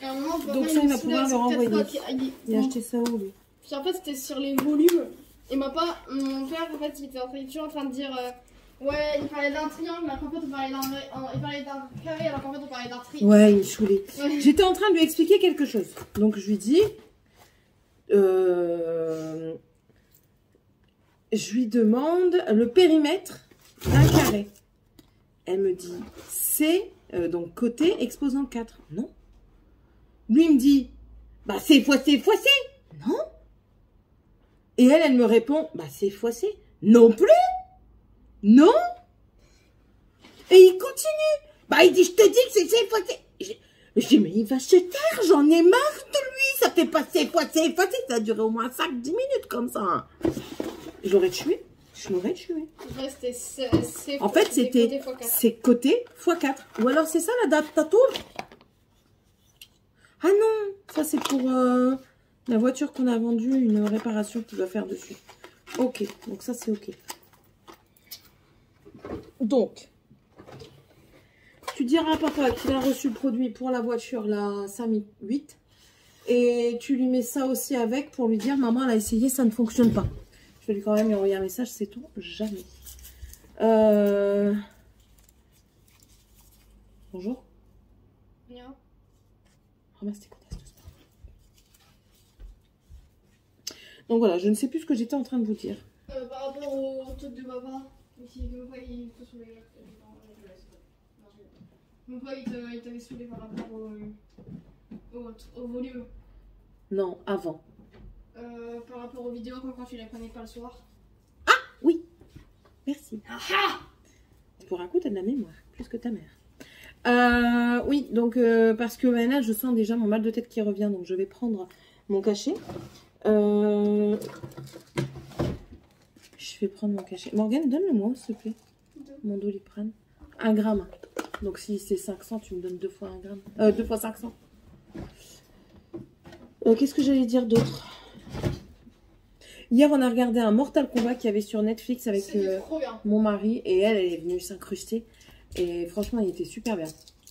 [SPEAKER 1] Donc ça, il va pouvoir le renvoyer. Il a acheté ça où, lui?
[SPEAKER 2] Puis en fait, c'était sur les volumes. Et mon père, en fait, il était toujours en train de dire ouais, il parlait d'un triangle, alors qu'en fait, il parlait d'un carré, alors qu'en fait, on parlait d'un triangle.
[SPEAKER 1] Ouais, il me saoulait. Ouais. J'étais en train de lui expliquer quelque chose. Donc je lui dis je lui demande le périmètre d'un carré. Elle me dit, c'est donc côté exposant 4. Non. Lui il me dit, bah c'est fois C fois C. Non. Et elle me répond, bah c'est fois C. Non plus. Non. Et il continue. Bah il dit, je te dis que c'est C fois C. Je dis, mais il va se taire, j'en ai marre de lui. Ça fait pas C fois C fois C. Ça a duré au moins 5-10 minutes comme ça. Je l'aurais tué. Je l'aurais tué. En fait, c'était c'est côté x4. Ou alors, c'est ça la date tatou? Ah non, ça c'est pour la voiture qu'on a vendue, une réparation qu'il doit faire dessus. Ok, donc ça c'est ok. Donc, tu diras à papa qu'il a reçu le produit pour la voiture, la 5008. Et tu lui mets ça aussi avec pour lui dire, maman elle a essayé, ça ne fonctionne pas. Je vais lui quand même lui envoyer un message, c'est tout, jamais. Bonjour.
[SPEAKER 2] Bien.
[SPEAKER 1] Ramasse tes contacts de sport. Donc voilà, je ne sais plus ce que j'étais en train de vous dire.
[SPEAKER 2] Par rapport au truc de papa, si papa il te saoulait. Mon papa il t'avait saoulé par rapport au volume.
[SPEAKER 1] Non, avant.
[SPEAKER 2] Par rapport aux vidéos quand tu les prenais pas le soir.
[SPEAKER 1] Ah oui. Merci.
[SPEAKER 2] Ah ah.
[SPEAKER 1] Pour un coup, t'as de la mémoire, plus que ta mère. Oui, donc parce que là, je sens déjà mon mal de tête qui revient, donc je vais prendre mon cachet. Je vais prendre mon cachet. Morgane, donne-le-moi, s'il te plaît. Mon Doliprane. 1 gramme. Donc si c'est 500, tu me donnes 2 fois 1 gramme. 2 fois 500. Qu'est-ce que j'allais dire d'autre? Hier, on a regardé un Mortal Kombat qu'il y avait sur Netflix avec mon mari. Et elle est venue s'incruster. Et franchement, il était super bien.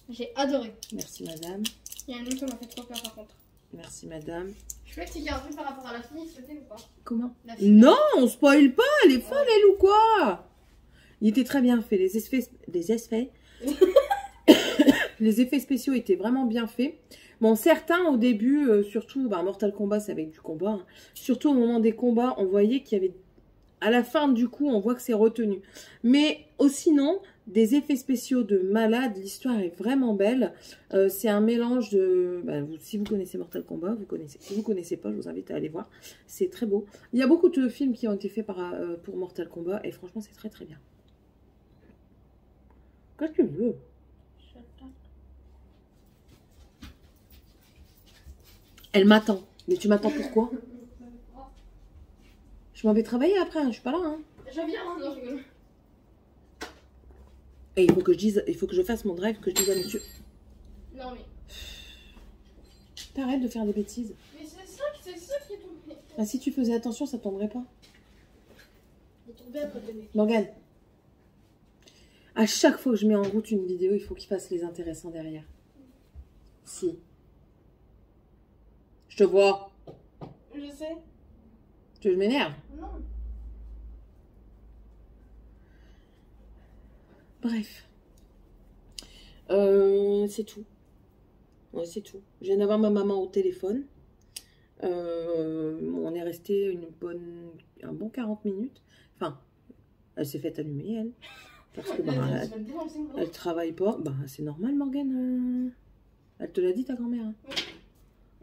[SPEAKER 2] J'ai adoré.
[SPEAKER 1] Merci, madame.
[SPEAKER 2] Il y a un nom qui m'a fait trop peur, par contre.
[SPEAKER 1] Merci, madame.
[SPEAKER 2] Je peux expliquer un truc par rapport à la fille, s'il te plaît, ou pas?
[SPEAKER 1] Comment?
[SPEAKER 2] Non,
[SPEAKER 1] on spoil pas. Elle est folle, elle, ou quoi? Il était très bien fait. Les effets spéciaux étaient vraiment bien faits. Bon, certains au début, surtout Mortal Kombat, c'est avec du combat. Hein. Surtout au moment des combats, on voyait qu'il y avait... À la fin, du coup, on voit que c'est retenu. Mais sinon, des effets spéciaux de malade. L'histoire est vraiment belle. C'est un mélange de... si vous connaissez Mortal Kombat, vous connaissez. Si vous ne connaissez pas, je vous invite à aller voir. C'est très beau. Il y a beaucoup de films qui ont été faits pour Mortal Kombat. Et franchement, c'est très très bien. Qu'est-ce que tu veux? Elle m'attend. Mais tu m'attends pourquoi? Je m'en vais travailler après, hein. Je suis pas là. Hein.
[SPEAKER 2] Je viens, non, je rigole.
[SPEAKER 1] Et il faut que je dise, il faut que je fasse mon drive, que je dise à monsieur.
[SPEAKER 2] Non mais.
[SPEAKER 1] T'arrêtes de faire des bêtises.
[SPEAKER 2] Mais c'est ça qui est tombé.
[SPEAKER 1] Ah, si tu faisais attention, ça tomberait pas.
[SPEAKER 2] Il est tombé après de mes.
[SPEAKER 1] Morgane. À chaque fois que je mets en route une vidéo, il faut qu'il fasse les intéressants derrière. Si. Je te vois.
[SPEAKER 2] Je sais.
[SPEAKER 1] Tu veux que je m'énerve?
[SPEAKER 2] Non.
[SPEAKER 1] Bref. C'est tout. Ouais, c'est tout. Je viens d'avoir ma maman au téléphone. On est resté un bon 40 minutes. Enfin, elle s'est fait allumer, elle. Parce que elle travaille pas. C'est normal, Morgane. Elle te l'a dit, ta grand-mère. Hein.
[SPEAKER 2] Oui.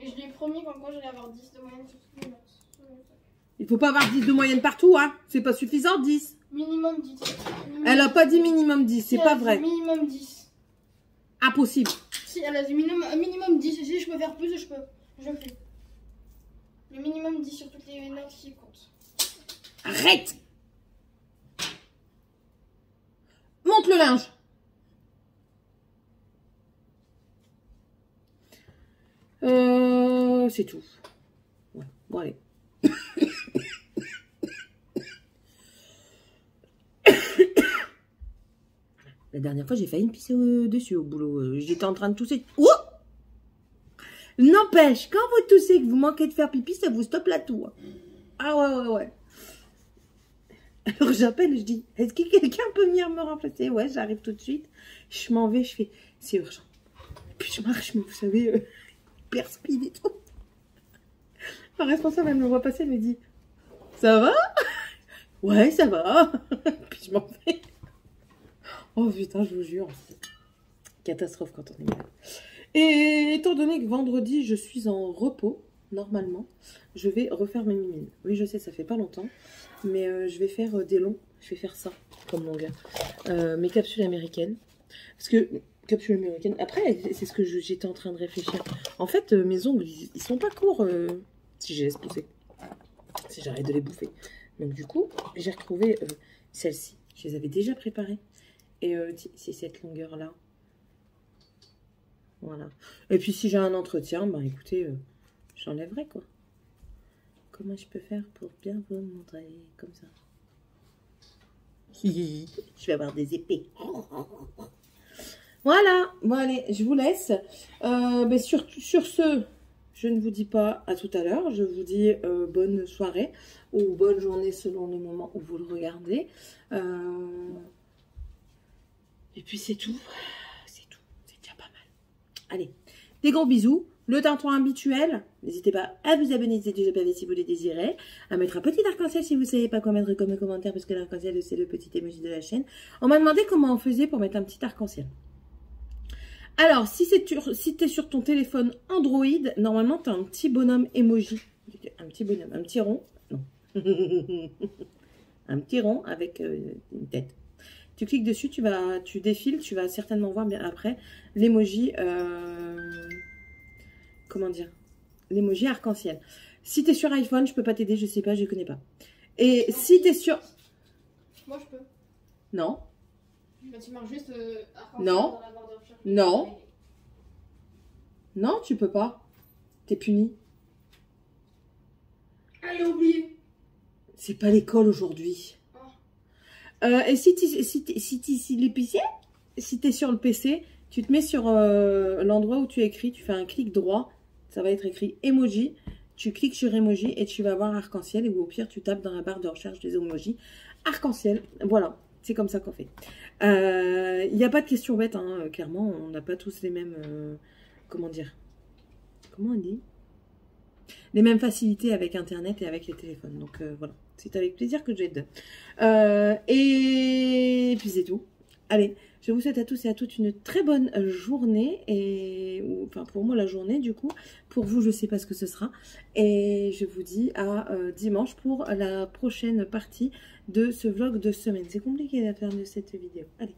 [SPEAKER 2] Mais je lui ai promis qu'en quoi j'allais avoir 10 de moyenne sur ce niveau.
[SPEAKER 1] Il faut pas avoir 10 de moyenne partout, hein. C'est pas suffisant, 10.
[SPEAKER 2] Minimum 10.
[SPEAKER 1] Elle a pas dit minimum 10, c'est pas vrai.
[SPEAKER 2] Minimum 10.
[SPEAKER 1] Impossible.
[SPEAKER 2] Si, elle a dit minimum 10. Si je peux faire plus, je fais. Le minimum 10 sur toutes les notes qui comptent.
[SPEAKER 1] Arrête. Monte le linge. C'est tout. Ouais, bon allez. La dernière fois, j'ai failli me pisser dessus au boulot. J'étais en train de tousser. Oh! N'empêche, quand vous toussez, que vous manquez de faire pipi, ça vous stoppe la toux. Ah ouais. Alors j'appelle, je dis, est-ce que quelqu'un peut venir me remplacer? Ouais, j'arrive tout de suite. Je m'en vais, je fais, c'est urgent. Puis je marche, mais vous savez, hyper speed et tout. Ma responsable, elle me voit passer, elle me dit, ça va? Ouais, ça va. Puis je m'en vais. Oh putain, je vous jure. Catastrophe quand on est malade. Et étant donné que vendredi, je suis en repos, normalement, je vais refaire mes mimines. Oui, je sais, ça fait pas longtemps. Mais je vais faire des longs. Je vais faire ça comme longueur. Mes capsules américaines. Parce que, capsules américaines... Après, c'est ce que j'étais en train de réfléchir. En fait, mes ongles, ils sont pas courts si je les laisse pousser. Si j'arrête de les bouffer. Donc du coup, j'ai retrouvé celles-ci. Je les avais déjà préparées. Et c'est cette longueur-là. Voilà. Et puis si j'ai un entretien, bah écoutez, j'enlèverai quoi. Comment je peux faire pour bien vous montrer comme ça? Je vais avoir des épées. Voilà. Bon allez, je vous laisse. Mais sur ce, je ne vous dis pas à tout à l'heure. Je vous dis bonne soirée ou bonne journée selon le moment où vous le regardez. Et puis c'est tout. C'est tout. C'est déjà pas mal. Allez, des gros bisous. Le tintouin habituel, n'hésitez pas à vous abonner si c'est déjà pas fait si vous le désirez, à mettre un petit arc-en-ciel si vous ne savez pas quoi mettre comme commentaire, parce que l'arc-en-ciel c'est le petit emoji de la chaîne. On m'a demandé comment on faisait pour mettre un petit arc-en-ciel. Alors, si tu es sur ton téléphone Android, normalement tu as un petit bonhomme emoji. Un petit bonhomme, un petit rond. Non. Un petit rond avec une tête. Tu cliques dessus, tu défiles, tu vas certainement voir bien après l'emoji... comment dire, l'emoji arc-en-ciel. Si tu es sur iPhone, je peux pas t'aider, je sais pas, je connais pas. Et si tu es sur...
[SPEAKER 2] Moi, je peux.
[SPEAKER 1] Non.
[SPEAKER 2] Bah, tu marques juste arc-en-ciel
[SPEAKER 1] Non.
[SPEAKER 2] dans la barre de recherche.
[SPEAKER 1] Non. Non, tu peux pas. T'es puni.
[SPEAKER 2] Ah, il a oublié.
[SPEAKER 1] C'est pas l'école aujourd'hui.
[SPEAKER 2] Oh.
[SPEAKER 1] Et si t'es sur le PC, tu te mets sur l'endroit où tu écris, tu fais un clic droit, ça va être écrit emoji, tu cliques sur emoji et tu vas voir arc-en-ciel, et au pire tu tapes dans la barre de recherche des emojis arc-en-ciel. Voilà, c'est comme ça qu'on fait. Il n'y a pas de questions bêtes, hein, clairement, on n'a pas tous les mêmes, comment dire, comment on dit, les mêmes facilités avec internet et avec les téléphones. Donc voilà, c'est avec plaisir que je vais être et puis c'est tout. Allez, je vous souhaite à tous et à toutes une très bonne journée. Enfin, pour moi, la journée, du coup. Pour vous, je ne sais pas ce que ce sera. Et je vous dis à dimanche pour la prochaine partie de ce vlog de semaine. C'est compliqué la fin de cette vidéo. Allez.